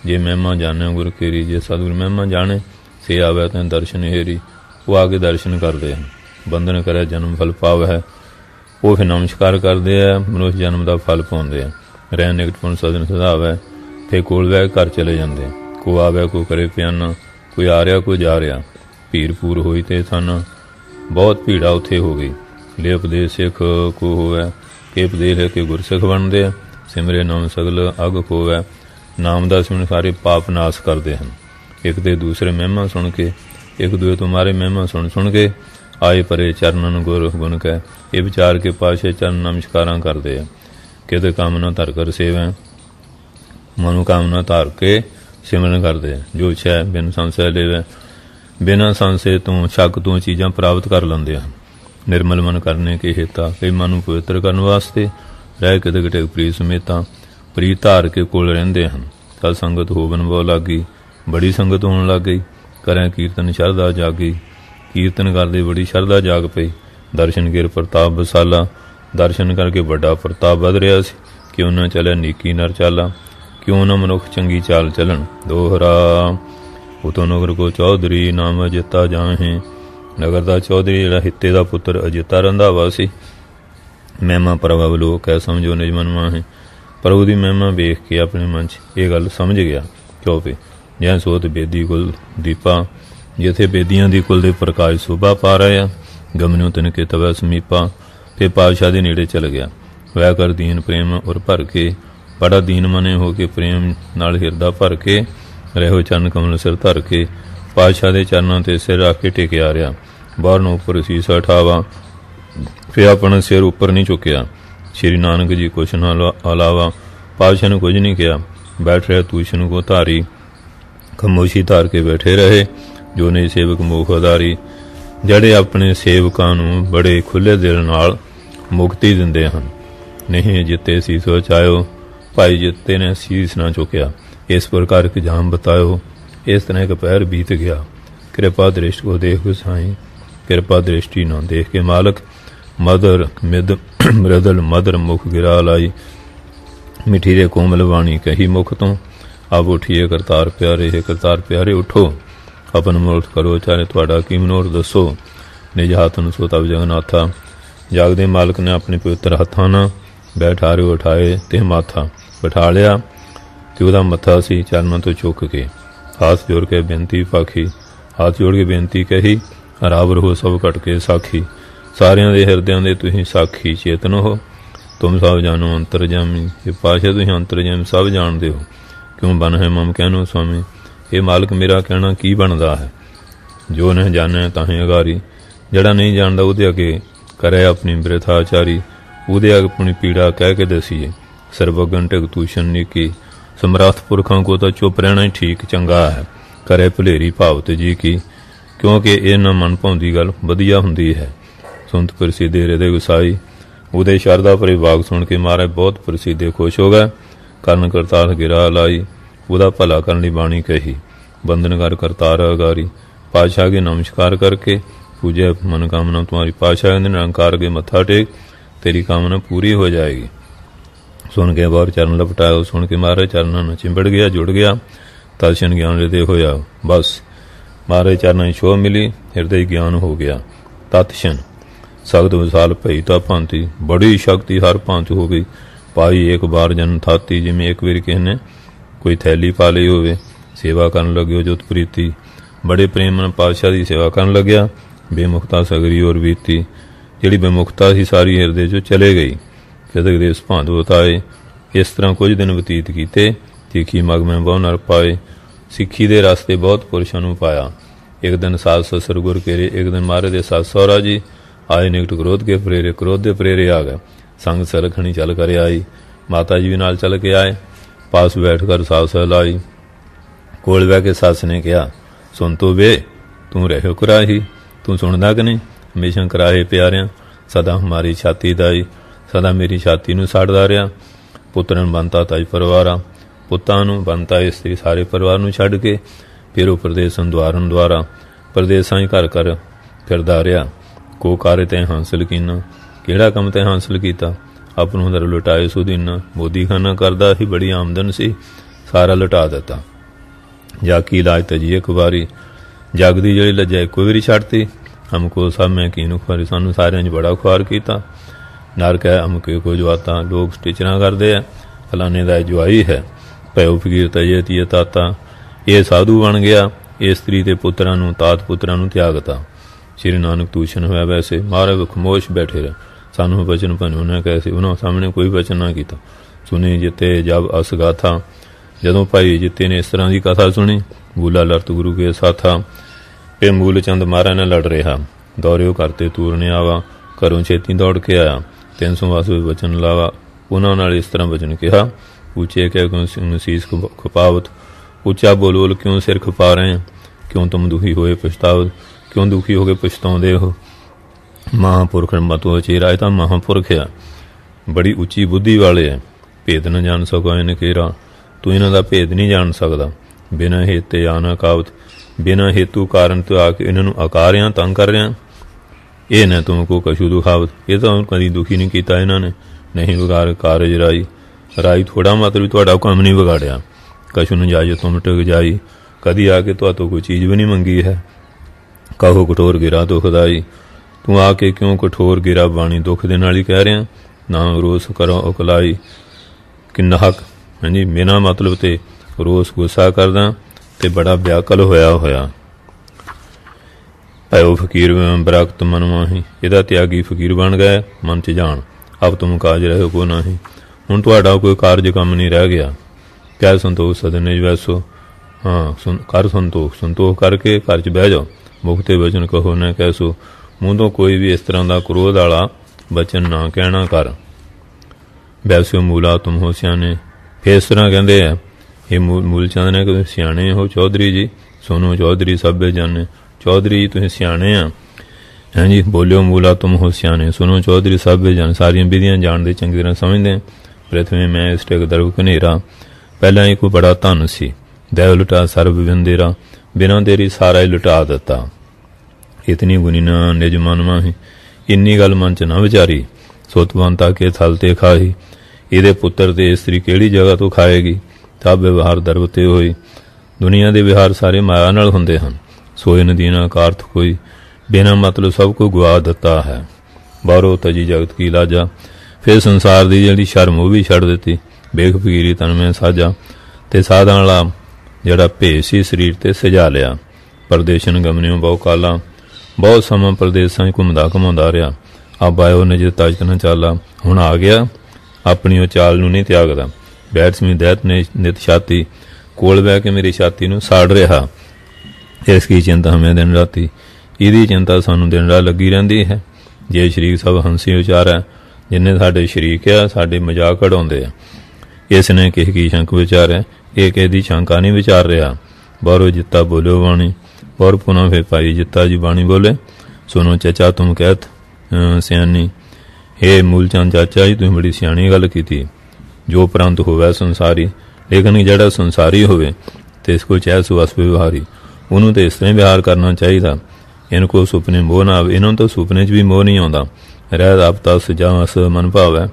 Speaker 1: ਜੇ ਮਹਿਮਾ ਜਾਣਿਆ ਗੁਰ ਕੇਰੀ, ਜੇ ਸਤਿਗੁਰ ਮਹਿਮਾ ਜਾਣੇ ਸੇ ਆਵੇ ਤੈਂ ਦਰਸ਼ਨ ਹੇਰੀ। ਉਹ ਆ ਕੇ ਦਰਸ਼ਨ ਕਰਦੇ ਹਨ। ਬੰਧਨ ਕਰੇ ਜਨਮ ਫਲ ਪਾਵ ਹੈ, ਉਹ ਫਿਰ ਨਮਸਕਾਰ ਕਰਦੇ ਆ, ਮਨੁੱਖ ਜਨਮ ਦਾ ਫਲ ਪਾਉਂਦੇ ਆ। ਰਹਿ ਨਿਕਟ ਪੁਣ ਸਦਨ ਸਦਾਵੈ, ਫਿਰ ਕੋਲ ਬਹਿ ਘਰ ਚਲੇ ਜਾਂਦੇ। ਕੋ ਆਵੇ ਕੋ ਕਰੇ ਪਿਆਨਾ, ਕੋਈ ਆ ਰਿਹਾ ਕੋਈ ਜਾ ਰਿਹਾ। ਭੀੜ ਪੂਰ ਹੋਈ ਤੇ ਸਨ, ਬਹੁਤ ਭੀੜਾ ਉੱਥੇ ਹੋ ਗਈ। ਲੈ ਉਪਦੇਸ਼ ਸਿੱਖ ਕੋ ਹੋਵੇ, ਕਿ ਉਪਦੇਸ਼ ਹੈ ਕਿ ਗੁਰਸਿੱਖ ਬਣਦੇ ਆ। ਸਿਮਰੇ ਨਾਮ ਸਗਲ ਅਗ ਖੋਵੈ, ਨਾਮ ਦਾ ਸਿਮਰਨ ਸਾਰੇ ਪਾਪ ਨਾਸ਼ ਕਰਦੇ ਹਨ। ਇੱਕ ਤੇ ਦੂਸਰੇ ਮਹਿਮਾ ਸੁਣ ਕੇ, ਇੱਕ ਦੂਏ ਤੁਮਾਰੇ ਮਹਿਮਾ ਸੁਣ ਕੇ ਆਏ ਪਰੇ ਚਰਨਨ ਗੁਰ ਗੁਣ ਕਹਿ। ਇਹ ਵਿਚਾਰ ਕੇ ਪਾਸ਼ੇ ਚਰਨ ਨਮਸਕਾਰਾਂ ਕਰਦੇ ਆ। ਕਿਤੇ ਕਾਮਨਾ ਧਰ ਕਰ ਸੇਵੈ, ਮਨੋ ਕਾਮਨਾ ਧਾਰ ਕੇ ਸਿਮਰਨ ਕਰਦੇ ਆ। ਜੋ ਛੈ ਬਿਨ ਸੰਸੈ ਲੇਵੈ, ਬਿਨਾਂ ਸੰਸੇ ਤੋਂ ਸ਼ੱਕ ਤੋਂ ਚੀਜ਼ਾਂ ਪ੍ਰਾਪਤ ਕਰ ਲੈਂਦੇ ਹਨ। ਨਿਰਮਲ ਮਨ ਕਰਨੇ ਕੇ ਹੇਤਾ, ਕਈ ਮਨ ਨੂੰ ਪਵਿੱਤਰ ਕਰਨ ਵਾਸਤੇ ਰਹਿ ਕਿਤੇ ਕਿਤੇ ਪ੍ਰੀਤ ਸਮੇਤਾਂ ਪ੍ਰੀਤ ਧਾਰ ਕੇ ਕੋਲ ਰਹਿੰਦੇ ਹਨ। ਸਤ ਸੰਗਤ ਹੋਵਨ ਬਹੁ ਲਾਗੀ, ਬੜੀ ਸੰਗਤ ਹੋਣ ਲੱਗ ਗਈ। ਕਰੇ ਕੀਰਤਨ ਸ਼ਰਧਾ ਜਾਗੀ, ਕੀਰਤਨ ਕਰਦੇ ਬੜੀ ਸ਼ਰਧਾ ਜਾਗ ਪਈ। ਦਰਸ਼ਨ ਗਿਰ ਪ੍ਰਤਾਪ ਬਸਾਲਾ, ਦਰਸ਼ਨ ਕਰਕੇ ਵੱਡਾ ਪ੍ਰਤਾਪ ਵਧ ਰਿਹਾ ਸੀ। ਕਿ ਉਹਨਾਂ ਚੱਲਿਆ ਨੀਕੀ ਨਰ ਚਾਲਾ, क्यों न मनुख चंगी चाल चलन। दोहरा उतो नगर को चौधरी नाम अजिता जाहे। नगर का चौधरी जिहड़ा हित्ते का पुत्र अजिता रंधा वा सी। महिमा प्रभव लोक है समझो निज मन माहे। प्रभु की महिमा वेख के अपने मन च यह गल समझ गया। क्योंकि जै सोत बेदी कुल दीपा जिथे बेदियां दी कुल दे प्रकाश शोभा पा रहा। गमनों तिनके तवै समीपा। फिर पातशाह के नेड़े चल गया। वह कर दीन प्रेम और भर के बड़ा दीन मने हो के प्रेम नाल हिरदा भर के रहो चरण कमल सिर धर के। पातशाह के चरणों ते सिर रख के टेकिया रहा। बाहर उपर सीसा उठावा फिर अपना सिर उपर नहीं चुकया। श्री नानक जी कुछ न अलावा पातशाह ने कुछ नहीं किया। बैठ रहे तूशन को धारी खामोशी धार के बैठे रहे। जो ने सेवक मोख आधारी जड़े अपने सेवकां नूं बड़े खुले दिल नाल मुक्ति दिंदे हन। नहीं जिते सीस चायो भाई जिते ने सीस ना चुकया। इस प्रकार के जाम बतायो। इस तरह एक पैर बीत गया। कृपा दृष्टि को देख गुसाई कृपा दृष्टि न देख के मालक। मदर मिद मृदल मदर मुख गिरा लाई। मिठी रे कोमल वाणी कही मुख तो। अब उठिए करतार प्यारे हे करतार प्यारे उठो। अपन मनोरथ करो चाहे तुहाडा की मनोरथ दसो। निज हाथन सो तब जगन्नाथा। जागदे मालक ने अपने पवित्र हत्थां नाल बैठारे उठाए ते माथा बिठा लिया। ते उहदा मत्था सी चरनां तो चुक के हाथ जोड़ के बेनती पाखी। हाथ जोड़ के बेनती कही हरावर हो सब घट के साखी। सारियां दे हिरदियां दे तुसीं साखी चेतन हो। तुम सब जानो अंतरजामी। ये पाशा तुसीं अंतरजामी सब जानते हो। क्यों बन है मम कहनो स्वामी। ये मालक मेरा कहना की बनता है। जो नहीं जाने ताहे अगारी। जड़ा नहीं जानता उहदे अगे करे अपनी वृथाचारी। उहदे अगे अपनी पीड़ा कह के दसीए। सर्वगन टिक तूषण नीकी। समर्थ पुरखों को तो चुप रहना ही ठीक चंगा है। करे भलेरी भावत जी की। क्योंकि यह न मन भाउंदी गल वधिया हुंदी है। सुनत प्रसिद्धि हृदय गुसाई। उहदे शरदा भरे वाग सुन के महाराज बहुत प्रसिद्धि खुश हो गए। करन करतार गिरा लाई। उहदा भला करन दी बाणी कही। बंधन कर करतार अगारी। पातशाह के नमस्कार करके पूजे मनोकामना तुम्हारी। पातशाह के निरंकार के मत्था टेक तेरी कामना पूरी हो जाएगी। सुन के बाहर चरण लपटाया। सुन के महाराज चरणों में चिंबड़ गया जुड़ गया। दर्शन ज्ञान हृदय होया। बस महाराज चरणों छोह मिली हृदय ज्ञान हो गया। तत्क्षण सख्त विशाल भई ता भांति बड़ी शक्ति हर भांति हो गई। पाई एक बार जन थाती जिमें एक बार किसी ने कोई थैली पा ली होवे। सेवा करन लग्यो जोत प्रीति। बड़े प्रेम नाल पातशाह की सेवा करन लग्या। बेमुखता सगरी और बीती। जिहड़ी बेमुखता सी सारी हृदय चो चले गई। कृतक देश भांत बताए। इस तरह कुछ दिन बतीत कीते। तीखी मग में बहु नर पाए। सिक्खी दे रास्ते बहुत पुरुषों नूं पाया। एक दिन सास ससुर गुर केरे। एक दिन महाराज दे सास सौरा जी आए निकट क्रोध के प्रेरे। क्रोध दे प्रेरे आ गए। संग सरखणी चल कर आई। माता जी भी नाल चल के आए। पास बैठकर सास लाई। कोल बह के सस ने कहा सुन तो वे तू रहो कराही। तू सुनदा कि नहीं। हमेशा कराहे प्यारियां सदा हमारी छाती दाई। सदा मेरी छाती नूं साड़दा रहा। पुत्रन बनता ताई परिवारा। पुत्तां नूं बनता इस्त्री सारे परिवार नूं छड्ड के फिर प्रदेशन द्वारन द्वारा प्रदेशां घर कर फिरदा रहा। को कार्य तैं हासिल कीना। किहड़ा काम तैं हासिल कीता। अपनों दर लुटाए सुदीना। मोदी खाना करदा ही बड़ी आमदन सी सारा लुटा दिता। जाकी लाज तजी एक बारी। जग दी जिहड़ी लज्जा इक्को वारी छड्डती। हमको सब मैं कीनू खुआरी। सानू सारियां च बड़ा खुआर कीता। नरक है अमके को जवाता। लोग स्टिचना करते हैं फलाने का जवाई है। भैओ फकीर तजे तीए ताता। ये साधु बन गया। ये स्त्री के पुत्रां नूं तात पुत्रां नूं त्यागता। श्री नानक तूषण होया। वैसे महाराज खामोश बैठे रहे। सानू वचन भन्यो न कैसे। उन्होंने सामने कोई वचन ना किया। सुनी जिते जब अस गाथा। जदों भाई जिते ने इस तरह की कथा सुनी बूला लड़त गुरु के साथा। फिर मूलचंद महाराज ने लड़ रहा। दौड़ियो करते तूरने आवा। घरों छेती दौड़ के आया। 300 वासवे वचन लावा। उन्होंने इस तरह वचन कहा ऊंचे कह क्यों शीस खपावत। ऊंचा बोल बोल क्यों सिर खपा रहे हैं। क्यों तुम दुखी होए पछतावत। क्यों दुखी हो गए पछताते हो। महापुरख मतों चेरा तो महापुरख है। बड़ी उच्ची बुद्धि वाले है। भेद न जान सको इन केरा। तू इन्हों का भेद नहीं जान सकता। बिना हेते आना कावत। बिना हेतु कारण तो आके इन्हों आकार रहा तंग कर रहा। ये न तुमको कशु दुखावत। ये तो कभी दुखी नहीं किया इन्होंने। नहीं विकार कारज राई। ਰਾਈ ਥੋੜਾ ਮਤਲਬ ਤੁਹਾਡਾ ਕੰਮ ਨਹੀਂ ਵਿਗਾੜਿਆ। ਕਛੂ ਨੂੰ ਜਾਈ ਤੁਮ ਟਿਕ ਜਾਈ, ਕਦੀ ਆ ਕੇ ਤੁਹਾਤੋਂ ਕੋਈ ਚੀਜ਼ ਵੀ ਨਹੀਂ ਮੰਗੀ ਹੈ। ਕਹੋ ਕਠੋਰ ਗਿਰਾ ਦੁਖਦਾਈ, ਤੂੰ ਆ ਕੇ ਕਿਉਂ ਕਠੋਰ ਗਿਰਾ ਬਾਣੀ ਦੁੱਖ ਦੇ ਨਾਲ ਹੀ ਕਹਿ ਰਿਹਾ। ਨਾ ਰੋਸ ਕਰੋ ਉਕਲਾਈ, ਕਿੰਨਾ ਹੱਕ ਹਾਂਜੀ ਬਿਨਾਂ ਮਤਲਬ ਤੇ ਰੋਸ ਗੁੱਸਾ ਕਰਦਾ ਤੇ ਬੜਾ ਵਿਆਕਲ ਹੋਇਆ। ਐਓ ਫਕੀਰ ਬਰਕਤ ਮਨ ਮਾਹੀ, ਇਹਦਾ ਤਿਆਗੀ ਫਕੀਰ ਬਣ ਗਿਆ ਮਨ ਚ ਜਾਣ। ਅਬ ਤੁਮ ਕਾਜ ਰਹੇ ਕੋ ਨਹੀਂ, ਹੁਣ ਤੁਹਾਡਾ ਕੋਈ ਕਾਰਜ ਕੰਮ ਨਹੀਂ ਰਹਿ ਗਿਆ। ਕਹਿ ਸੰਤੋਖ ਸਦਨੇ ਵੈਸੋ, ਹਾਂ ਕਰ ਸੰਤੋਖ ਕਰਕੇ ਘਰ ਚ ਬਹਿ ਜਾਓ। ਮੁਖ ਤੇ ਵਚਨ ਕਹੋ ਨਾ ਕਹਿਸੋ, ਮੂੰਹ ਤੋਂ ਕੋਈ ਵੀ ਇਸ ਤਰ੍ਹਾਂ ਦਾ ਕ੍ਰੋਧ ਵਾਲਾ ਬਚਨ ਨਾ ਕਹਿਣਾ ਕਰ। ਵੈਸੋ ਮੂਲਾ ਤੁਮ ਹੋ ਸਿਆਣੇ, ਫਿਰ ਇਸ ਤਰ੍ਹਾਂ ਕਹਿੰਦੇ ਆ ਇਹ ਮੂਲ ਚੰਦ ਨੇ ਕਿ ਸਿਆਣੇ ਹੋ ਚੌਧਰੀ ਜੀ, ਸੋਨੋ ਚੌਧਰੀ ਸਭੇ ਜਾਣੇ। ਚੌਧਰੀ ਤੁਸੀਂ ਸਿਆਣੇ ਆ ਹਾਂਜੀ, ਬੋਲਿਓ ਮੂਲਾ ਤੁਮ ਹੋ ਸਿਆਣੇ, ਸੁਣੋ ਚੌਧਰੀ ਸਭੇ ਜਾਣ, ਸਾਰੀਆਂ ਵਿਧੀਆਂ ਜਾਣਦੇ ਚੰਗੀ ਤਰ੍ਹਾਂ ਸਮਝਦੇ। ਪ੍ਰਥਮੇ ਮੈਂ ਇਸ ਟਿਕ ਦਰਬ ਘਨੇਰਾ, ਪਹਿਲਾਂ ਹੀ ਕੋਈ ਬੜਾ ਧਨ ਸੀ, ਦੈ ਲੁਟਾ ਸਰਬ ਵਿੰਦੇਰਾ, ਬਿਨਾਂ ਦੇਰੀ ਸਾਰਾ ਹੀ ਲੁਟਾ ਦਿੱਤਾ। ਇਤਨੀ ਗੁਨੀ ਨਾ ਨਿਜ ਮਨ ਮਾਹੀ, ਇੰਨੀ ਗੱਲ ਮਨ ਚ ਨਾ ਵਿਚਾਰੀ। ਸੁਤਵੰਤਾ ਕੇ ਥਲ ਤੇ ਖਾਹੀ, ਇਹਦੇ ਪੁੱਤਰ ਤੇ ਇਸਤਰੀ ਕਿਹੜੀ ਜਗ੍ਹਾ ਤੋਂ ਖਾਏਗੀ। ਸਭ ਵਿਵਹਾਰ ਦਰਬ ਤੇ ਹੋਈ, ਦੁਨੀਆ ਦੇ ਵਿਹਾਰ ਸਾਰੇ ਮਾਇਆ ਨਾਲ ਹੁੰਦੇ ਹਨ। ਸੋਏ ਨਦੀ ਨਾ ਕਾਰਥ ਕੋਈ, ਬਿਨਾਂ ਮਤਲਬ ਸਭ ਕੁਝ ਗਵਾ ਦਿੱਤਾ ਹੈ। ਬਾਹਰੋਂ ਤਜੀ ਜਗਤ ਕੀ ਲਾਜਾ, ਫਿਰ ਸੰਸਾਰ ਦੀ ਜਿਹੜੀ ਸ਼ਰਮ ਉਹ ਵੀ ਛੱਡ ਦਿੱਤੀ। ਬੇਖ ਫਕੀਰੀ ਤਨ ਮੈਂ ਸਾਜਾ, ਤੇ ਸਾਧਾਂ ਵਾਲਾ ਜਿਹੜਾ ਭੇਸ ਸੀ ਸਰੀਰ ਤੇ ਸਜਾ ਲਿਆ। ਪਰਦੇਸ਼ਨ ਗਮਨਿਓ ਬਹੁ ਕਾਲਾ, ਬਹੁਤ ਸਮਾਂ ਪਰਦੇਸਾਂ 'ਚ ਘੁੰਮਦਾ ਰਿਹਾ। ਆਬ ਆਇਓ ਨਿਜ ਤਾਜਤ ਨਾ ਚਾਲਾ, ਹੁਣ ਆ ਗਿਆ ਆਪਣੀ ਉਹ ਚਾਲ ਨੂੰ ਨਹੀਂ ਤਿਆਗਦਾ। ਬੈਠ ਸਮੀ ਦੈਤ ਨੇ ਨਿਤ ਛਾਤੀ, ਕੋਲ ਬਹਿ ਕੇ ਮੇਰੀ ਛਾਤੀ ਨੂੰ ਸਾੜ ਰਿਹਾ। ਇਸ ਕੀ ਚਿੰਤਾ ਹਮੇ ਦਿਨ ਰਾਤੀ, ਇਹਦੀ ਚਿੰਤਾ ਸਾਨੂੰ ਦਿਨ ਰਾਤ ਲੱਗੀ ਰਹਿੰਦੀ ਹੈ। ਜੇ ਸ਼ਰੀਕ ਸਭ ਹੰਸੀ ਉਚਾਰਾ, ਜਿੰਨੇ ਸਾਡੇ ਸ਼ਰੀਕ ਆ ਸਾਡੇ ਮਜ਼ਾਕ ਉਡਾਉਂਦੇ ਆ। ਇਸ ਨੇ ਕਿਸੇ ਕੀ ਸ਼ੰਕ ਵਿਚਾਰਿਆ, ਇਹ ਕਿਸੇ ਦੀ ਸ਼ੰਕਾ ਨਹੀਂ ਵਿਚਾਰ ਰਿਹਾ। ਬਾਹਰੋਂ ਜਿੱਤਾ ਬੋਲਿਓ ਬਾਣੀ, ਔਰ ਪੁਨः ਫਿਰ ਭਾਈ ਜਿੱਤਾ ਜੀ ਬਾਣੀ ਬੋਲੇ। ਸੁਣੋ ਚਾਚਾ ਤੁਮ ਕਹਿਤ ਸਿਆਣੀ, ਹੇ ਮੂਲਚੰਦ ਚਾਚਾ ਜੀ ਤੁਸੀਂ ਬੜੀ ਸਿਆਣੀ ਗੱਲ ਕੀਤੀ। ਜੋ ਪ੍ਰੰਤ ਹੋਵੇ ਸੰਸਾਰੀ, ਲੇਕਿਨ ਜਿਹੜਾ ਸੰਸਾਰੀ ਹੋਵੇ ਤੇ ਇਸ ਕੋ ਚਾਹੇ ਸੁਵਸ ਵਿਵਹਾਰੀ, ਉਹਨੂੰ ਤੇ ਇਸ ਤਰ੍ਹਾਂ ਵਿਹਾਰ ਕਰਨਾ ਚਾਹੀਦਾ। ਇਹਨਾਂ ਕੋ ਸੁਪਨੇ ਮੋਹ ਨਾ ਆਵੇ, ਇਹਨਾਂ ਨੂੰ ਤਾਂ ਸੁਪਨੇ 'ਚ ਵੀ ਮੋਹ ਨਹੀਂ ਆਉਂਦਾ। ਰਹਿ ਆਪਤਾ ਸਜਾਸ ਮਨ ਭਾਵੈ,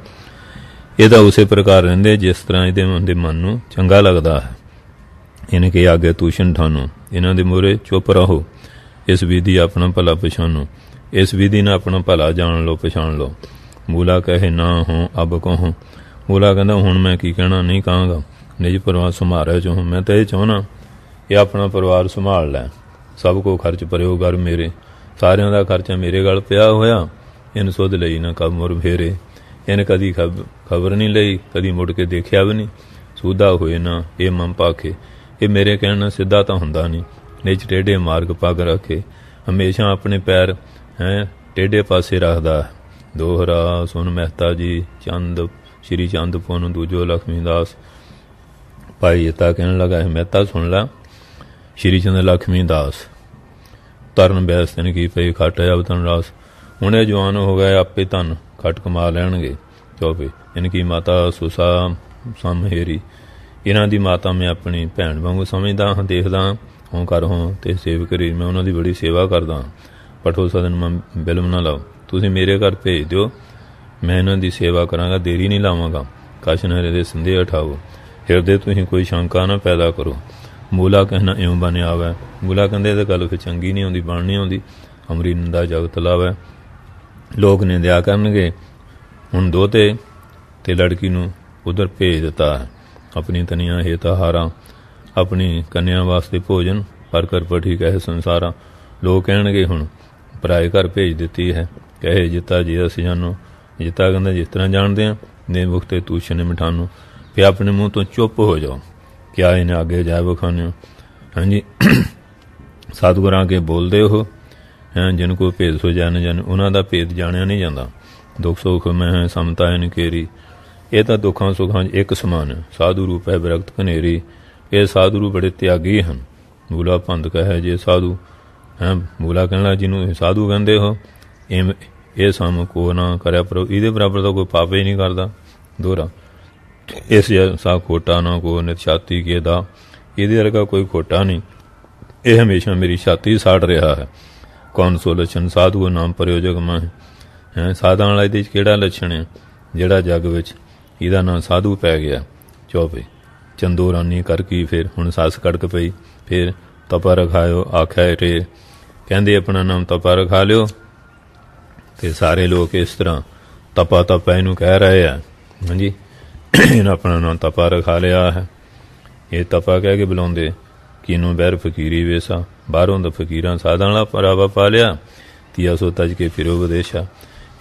Speaker 1: ਇਹ ਤਾਂ ਉਸੇ ਪ੍ਰਕਾਰ ਰਹਿੰਦੇ ਜਿਸ ਤਰ੍ਹਾਂ ਇਹਦੇ ਮਨ ਨੂੰ ਚੰਗਾ ਲੱਗਦਾ ਹੈ। ਇਹਨੇ ਕਿ ਆਗੇ ਤੂਸ਼ਨ ਠਾਨੋ, ਇਹਨਾਂ ਦੇ ਮੂਹਰੇ ਚੁੱਪ ਰਹੋ। ਇਸ ਵਿਧੀ ਆਪਣਾ ਭਲਾ ਪਛਾਣੋ, ਇਸ ਵਿਧੀ ਨਾਲ ਆਪਣਾ ਭਲਾ ਜਾਣ ਲਓ ਪਛਾਣ ਲਓ। ਮੂਲਾ ਕਹੇ ਨਾ ਹੋ ਅਬ ਕਹੋ, ਮੂਲਾ ਕਹਿੰਦਾ ਹੁਣ ਮੈਂ ਕੀ ਕਹਿਣਾ ਨਹੀਂ ਕਹਾਂਗਾ। ਨਿਜ ਪਰਿਵਾਰ ਸੰਭਾਲਿਆ ਚਾਹੋ, ਮੈਂ ਤਾਂ ਇਹ ਚਾਹੁੰਦਾ ਇਹ ਆਪਣਾ ਪਰਿਵਾਰ ਸੰਭਾਲ ਲੈ। ਸਭ ਕੋ ਖਰਚ ਪਰਿਓ ਘਰ ਮੇਰੇ, ਸਾਰਿਆਂ ਦਾ ਖਰਚਾ ਮੇਰੇ ਗਲ ਪਿਆ ਹੋਇਆ। ਇਹਨੂੰ ਸੁਧ ਲਈ ਨਾ ਕਬ ਮੁਰ ਫੇਰੇ, ਇਹਨੇ ਕਦੀ ਖਬਰ ਨਹੀਂ ਲਈ, ਕਦੀ ਮੁੜ ਕੇ ਦੇਖਿਆ ਵੀ ਨਹੀਂ। ਸੂਦਾ ਹੋਏ ਨਾ ਇਹ ਮਨ ਪਾਖੇ, ਇਹ ਮੇਰੇ ਕਹਿਣ ਨਾਲ ਸਿੱਧਾ ਤਾਂ ਹੁੰਦਾ ਨਹੀਂ। ਨਿਜ ਟੇਢੇ ਮਾਰਗ ਪੱਗ ਰੱਖੇ, ਹਮੇਸ਼ਾ ਆਪਣੇ ਪੈਰ ਟੇਢੇ ਪਾਸੇ ਰੱਖਦਾ। ਦੋਹਰਾ ਸੁਣ ਮਹਿਤਾ ਜੀ ਚੰਦ, ਸ਼੍ਰੀ ਚੰਦ ਪੁੰਨ ਦੂਜੋ ਲక్ష్ਮੀ ਦਾਸ। ਭਾਈ ਜਿੱਤਾ ਕਹਿਣ ਲੱਗਾ ਮਹਿਤਾ ਸੁਣ ਲਾ, ਸ਼੍ਰੀ ਚੰਦ ਲక్ష్ਮੀ ਦਾਸ ਤਰਨ ਬੈਸ ਤਨ ਕੀ ਪਈ ਖੱਟ ਅਬ ਤਨ ਰਾਸ। ਹੁਣ ਇਹ ਜਵਾਨ ਹੋ ਗਏ, ਆਪੇ ਧਨ ਖੱਟ ਕਮਾ ਲੈਣਗੇ। ਚੌਪੇ ਇਨਕੀ ਮਾਤਾ ਸੁਸਾ ਸਮਹੇਰੀ, ਇਹਨਾਂ ਦੀ ਮਾਤਾ ਮੈਂ ਆਪਣੀ ਭੈਣ ਵਾਂਗੂ ਸਮਝਦਾ ਹਾਂ, ਦੇਖਦਾ ਹੋਂ ਕਰ ਹੋਂ ਤੇ ਸੇਵ ਕਰੀ, ਮੈਂ ਉਹਨਾਂ ਦੀ ਬੜੀ ਸੇਵਾ ਕਰਦਾ। ਪਠੋ ਸਦਨ ਮੈਂ ਬਿਲਮ ਨਾ ਲਾਓ, ਤੁਸੀਂ ਮੇਰੇ ਘਰ ਭੇਜ ਦਿਓ, ਮੈਂ ਇਹਨਾਂ ਦੀ ਸੇਵਾ ਕਰਾਂਗਾ, ਦੇਰੀ ਨਹੀਂ ਲਾਵਾਂਗਾ। ਕਛ ਨਰੇ ਦੇ ਸੰਦੇਹ ਉਠਾਓ, ਹਿਰਦੇ ਤੁਸੀਂ ਕੋਈ ਸ਼ੰਕਾ ਨਾ ਪੈਦਾ ਕਰੋ। ਮੂਲਾ ਕਹਿਣਾ ਇਉਂ ਬਣਿਆ ਆਵੈ, ਮੂਲਾ ਕਹਿੰਦੇ ਇਹ ਤਾਂ ਗੱਲ ਫਿਰ ਚੰਗੀ ਨਹੀਂ ਆਉਂਦੀ, ਬਣ ਨਹੀਂ ਆਉਂਦੀ। ਅਮਰੀ ਨਿੰਦਾ ਜਗਤ ਲਾਵੈ, ਲੋਕ ਨਿੰਦਿਆ ਕਰਨਗੇ। ਹੁਣ ਦੋਤੇ ਤੇ ਲੜਕੀ ਨੂੰ ਉਧਰ ਭੇਜ ਦਿੱਤਾ ਹੈ। ਆਪਣੀ ਤਨੀਆਂ ਹੇਤ ਹਾਰਾਂ, ਆਪਣੀ ਕੰਨਿਆ ਵਾਸਤੇ ਭੋਜਨ ਪਰ ਕਰ ਪਠੀ ਕਹੇ ਸੰਸਾਰਾ। ਲੋਕ ਕਹਿਣਗੇ ਹੁਣ ਪਰਾਏ ਘਰ ਭੇਜ ਦਿੱਤੀ ਹੈ। ਕਹੇ ਜਿੱਤਾ ਜੀ ਅਸੀਂ ਜਾਣੋ, ਜਿੱਤਾ ਕਹਿੰਦਾ ਜਿਸ ਤਰ੍ਹਾਂ ਜਾਣਦੇ ਹਾਂ। ਨੇ ਮੁਖ ਤੇ ਤੂਸ਼ਨ ਮਿਠਾਨੋ, ਫਿਰ ਆਪਣੇ ਮੂੰਹ ਤੋਂ ਚੁੱਪ ਹੋ ਜਾਓ। ਕਿਆ ਇਹਨੇ ਅੱਗੇ ਜਾਏ ਵਿਖਾਨਿਓ। ਹਾਂਜੀ ਸਤਿਗੁਰਾਂ ਅੱਗੇ ਬੋਲਦੇ ਉਹ ਜਿਨ ਕੋ ਭੇਦ ਸੋ ਜਾਣ ਜਾਣ, ਉਹਨਾਂ ਦਾ ਭੇਦ ਜਾਣਿਆ ਨਹੀਂ ਜਾਂਦਾ। ਦੁੱਖ ਸੁੱਖ ਮੈਂ ਸਮਤਾ ਇਨ ਕੇਰੀ, ਇਹ ਤਾਂ ਦੁੱਖਾਂ ਸੁੱਖਾਂ 'ਚ ਇੱਕ ਸਮਾਨ। ਸਾਧੂ ਰੂਪ ਹੈ ਬਿਰਕਤ ਘਨੇਰੀ, ਇਹ ਸਾਧੂ ਰੂ ਬੜੇ ਤਿਆਗੀ ਹਨ। ਮੂਲਾ ਭੰਦ ਕਹੇ ਜੇ ਸਾਧੂ ਮੂਲਾ ਕਹਿਣਾ ਜਿਹਨੂੰ ਸਾਧੂ ਕਹਿੰਦੇ ਹੋ, ਇਹ ਸਮ ਕੋ ਨਾ ਕਰਿਆ ਪਰ ਇਹਦੇ ਬਰਾਬਰ ਤਾਂ ਕੋਈ ਪਾਪ ਹੀ ਨਹੀਂ ਕਰਦਾ। ਦੋਹਰਾ ਇਸ ਜੈਸਾ ਖੋਟਾ ਨਾ ਕੋ ਨਿਤ ਛਾਤੀ ਕੇ ਦਾ, ਇਹਦੇ ਵਰਗਾ ਕੋਈ ਖੋਟਾ ਨਹੀਂ, ਇਹ ਹਮੇਸ਼ਾ ਮੇਰੀ ਛਾਤੀ ਸਾੜ ਰਿਹਾ ਹੈ। ਕੌਣ ਸੋ ਲੱਛਣ ਸਾਧੂ ਨਾਮ ਪ੍ਰਯੋਜਕ ਮੈਂ ਸਾਧਾਂ ਵਾਲਾ ਇਹਦੇ 'ਚ ਕਿਹੜਾ ਲੱਛਣ ਹੈ ਜਿਹੜਾ ਜੱਗ ਵਿੱਚ ਇਹਦਾ ਨਾਂ ਸਾਧੂ ਪੈ ਗਿਆ। ਚੌਪਈ ਚੰਦੋ ਰਾਨੀ ਕਰ ਕੀ ਫਿਰ ਹੁਣ ਸੱਸ ਕੜਕ ਪਈ। ਫਿਰ ਤਪਾ ਰਖਾਇਓ ਆਖਿਆ ਰੇ, ਕਹਿੰਦੇ ਆਪਣਾ ਨਾਮ ਤਪਾ ਰਖਾ ਲਿਓ। ਤੇ ਸਾਰੇ ਲੋਕ ਇਸ ਤਰ੍ਹਾਂ ਤਪਾ ਤਪਾ ਇਹਨੂੰ ਕਹਿ ਰਹੇ ਆ। ਹਾਂਜੀ, ਇਹਨੇ ਆਪਣਾ ਨਾਮ ਤਪਾ ਰਖਾ ਲਿਆ ਹੈ। ਇਹ ਤਪਾ ਕਹਿ ਕੇ ਬੁਲਾਉਂਦੇ ਕਿਨੂੰ ਬਹਿਰ ਫਕੀਰੀ ਵੇਸਾ, ਬਾਹਰੋਂ ਦਾ ਫਕੀਰਾਂ ਸਾਧਾਂ ਵਾਲਾ ਪਰਾਵਾ ਪਾ ਲਿਆ। ਤੀਆ ਸੋ ਤਜ ਕੇ ਫਿਰੋ ਵਿਦੇਸ਼ਾ,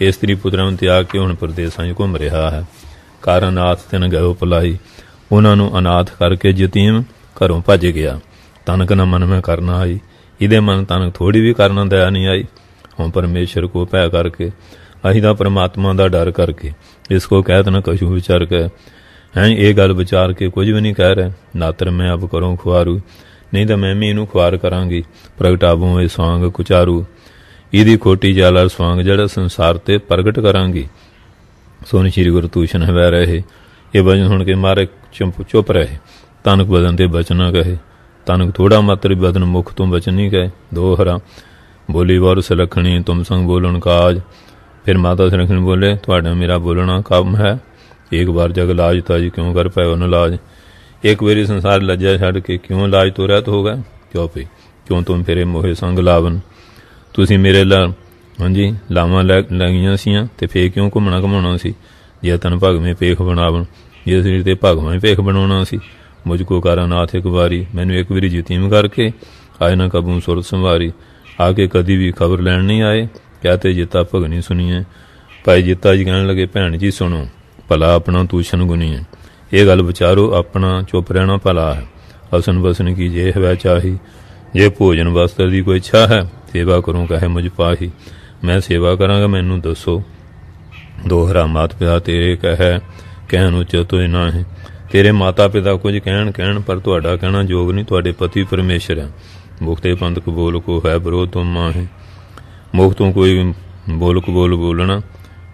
Speaker 1: ਇਸਤਰੀ ਪੁੱਤਰਾਂ ਨੂੰ ਤਿਆਗ ਕੇ ਹੁਣ ਪ੍ਰਦੇਸਾਂ 'ਚ ਘੁੰਮ ਰਿਹਾ ਹੈ। ਘਰ ਅਨਾਥ ਤਿਨ ਗਇਓ ਭਲਾਈ, ਉਹਨਾਂ ਨੂੰ ਅਨਾਥ ਕਰਕੇ ਯਤੀਮ ਘਰੋਂ ਭੱਜ ਗਿਆ। ਤਨਕ ਨਾ ਮਨ ਮੈਂ ਕਰਨਾ ਆਈ, ਇਹਦੇ ਮਨ ਤਨਕ ਥੋੜੀ ਵੀ ਕਰਨਾ ਦਇਆ ਨਹੀਂ ਆਈ। ਹੁਣ ਪਰਮੇਸ਼ਰ ਕੋ ਭੈ ਕਰਕੇ, ਅਸੀਂ ਤਾਂ ਪਰਮਾਤਮਾ ਦਾ ਡਰ ਕਰਕੇ, ਇਸ ਕੋ ਕਹਿਤ ਨਾ ਕਛੂ ਵਿਚਾਰ ਕੇ ਹੈਂ, ਇਹ ਗੱਲ ਵਿਚਾਰ ਕੇ ਕੁਝ ਵੀ ਨਹੀਂ ਕਹਿ ਰਹੇ। ਨਾਤਰ ਮੈਂ ਅਬ ਕਰੂੰ ਖੁਆਰੂ, ਨਹੀਂ ਤਾਂ ਮੈਂ ਵੀ ਇਹਨੂੰ ਖੁਆਰ ਕਰਾਂਗੀ। ਪ੍ਰਗਟਾਵੋਂ ਇਹ ਸਵਾਂਗ ਕੁਚਾਰੂ, ਇਹਦੀ ਖੋਟੀ ਜਾਲਰ ਸਵਾਂਗ ਜਿਹੜਾ ਸੰਸਾਰ ਤੇ ਪ੍ਰਗਟ ਕਰਾਂਗੀ। ਸੋਨ ਸ਼੍ਰੀ ਗੁਰੂ ਤੂਸ਼ਨ ਹਵੈ ਰਹੇ, ਇਹ ਵਚਨ ਸੁਣ ਕੇ ਮਾਰੇ ਚੁੱਪ ਰਹੇ। ਤਨਕ ਬਦਨ ਤੇ ਬਚਨ ਨਾ ਕਹੇ, ਤਨਕ ਥੋੜਾ ਮਾਤਰ ਬਦਨ ਮੁਖ ਤੋਂ ਬਚਨ ਨਹੀਂ ਕਹੇ। ਦੋਹਰਾ ਬੋਲੀ ਵਾਰ ਸੁਲੱਖਣੀ ਤੁਮ ਸੰਗ ਬੋਲਣ ਕਾਜ, ਫਿਰ ਮਾਤਾ ਸੁਲੱਖਣੀ ਬੋਲੇ ਤੁਹਾਡਾ ਮੇਰਾ ਬੋਲਣਾ ਕੰਮ ਹੈ। ਇੱਕ ਵਾਰ ਜਗ ਲਾਜ ਤਾਜ ਕਿਉਂ ਕਰ ਪਾਇਓ ਨ ਲਾਜ, ਇੱਕ ਵਾਰੀ ਸੰਸਾਰ ਲੱਜਾ ਛੱਡ ਕੇ ਕਿਉਂ ਲਾਜ ਤੋਂ ਰਹਿਤ ਹੋ ਗਏ। ਚੌਪਈ ਕਿਉਂ ਤੁਮ ਫਿਰੇ ਮੋਹੇ ਸੰਗ ਲਾਵਨ, ਤੁਸੀਂ ਮੇਰੇ ਹਾਂਜੀ ਲਾਵਾਂ ਲੱਗੀਆਂ ਸੀਆਂ ਤੇ ਫੇਰ ਕਿਉਂ ਘੁੰਮਣਾ ਸੀ। ਜੇ ਤਨ ਭਗਵੇਂ ਪੇਖ ਬਣਾਵਣ, ਜੇ ਸਰੀਰ ਤੇ ਭਗਵਾਂ ਪੇਖ ਬਣਾਉਣਾ ਸੀ। ਮੁਝ ਕੋ ਕਰ ਅਨਾਥ ਇੱਕ ਵਾਰੀ, ਮੈਨੂੰ ਇੱਕ ਵਾਰੀ ਯਤੀਮ ਕਰਕੇ ਆਏ ਨਾ ਕਬੂ ਸੁਰਤ ਸੰਵਾਰੀ। ਆ ਕੇ ਕਦੀ ਵੀ ਖਬਰ ਲੈਣ ਨਹੀਂ ਆਏ, ਕਹਤੇ ਜਿੱਤਾ ਭਗਨੀ ਸੁਣੀਏ। ਭਾਈ ਜਿੱਤਾ ਜੀ ਕਹਿਣ ਲੱਗੇ ਭੈਣ ਜੀ ਸੁਣੋ, ਭਲਾ ਆਪਣਾ ਤੂਸ਼ਨ ਗੁਨੀਏ। ਇਹ ਗੱਲ ਵਿਚਾਰੋ, ਆਪਣਾ ਚੁੱਪ ਰਹਿਣਾ ਭਲਾ ਹੈ। ਹਸਨ ਬਸਨ ਕੀ ਜੇ ਹਵੈ ਚਾਹੀ, ਜੇ ਭੋਜਨ ਵਸਤਰ ਦੀ ਕੋਈ ਇੱਛਾ ਹੈ ਸੇਵਾ ਕਰੂੰ ਕਹੇ ਮੁਝ ਪਾਹੀ। ਮੈਂ ਸੇਵਾ ਕਰਾਂਗਾ ਮੈਨੂੰ ਦੱਸੋ। ਦੋਹਰਾ ਮਾਤ ਪਿਤਾ ਤੇਰੇ ਕਹਿਣ ਉਚਿਤ ਹੋਏ ਨਾ ਹੈ। ਤੇਰੇ ਮਾਤਾ ਪਿਤਾ ਕੁਝ ਕਹਿਣ ਪਰ ਤੁਹਾਡਾ ਕਹਿਣਾ ਯੋਗ ਨਹੀਂ, ਤੁਹਾਡੇ ਪਤੀ ਪਰਮੇਸ਼ਰ ਹੈ। ਮੁਖਤੇ ਪੰਥ ਕਬੋਲ ਕੋ ਹੈ ਵਿਰੋਧ ਤੁਮ ਮਾਹੇ, ਮੁਖ ਤੋਂ ਕੋਈ ਬੋਲ ਕਬੋਲ ਬੋਲਣਾ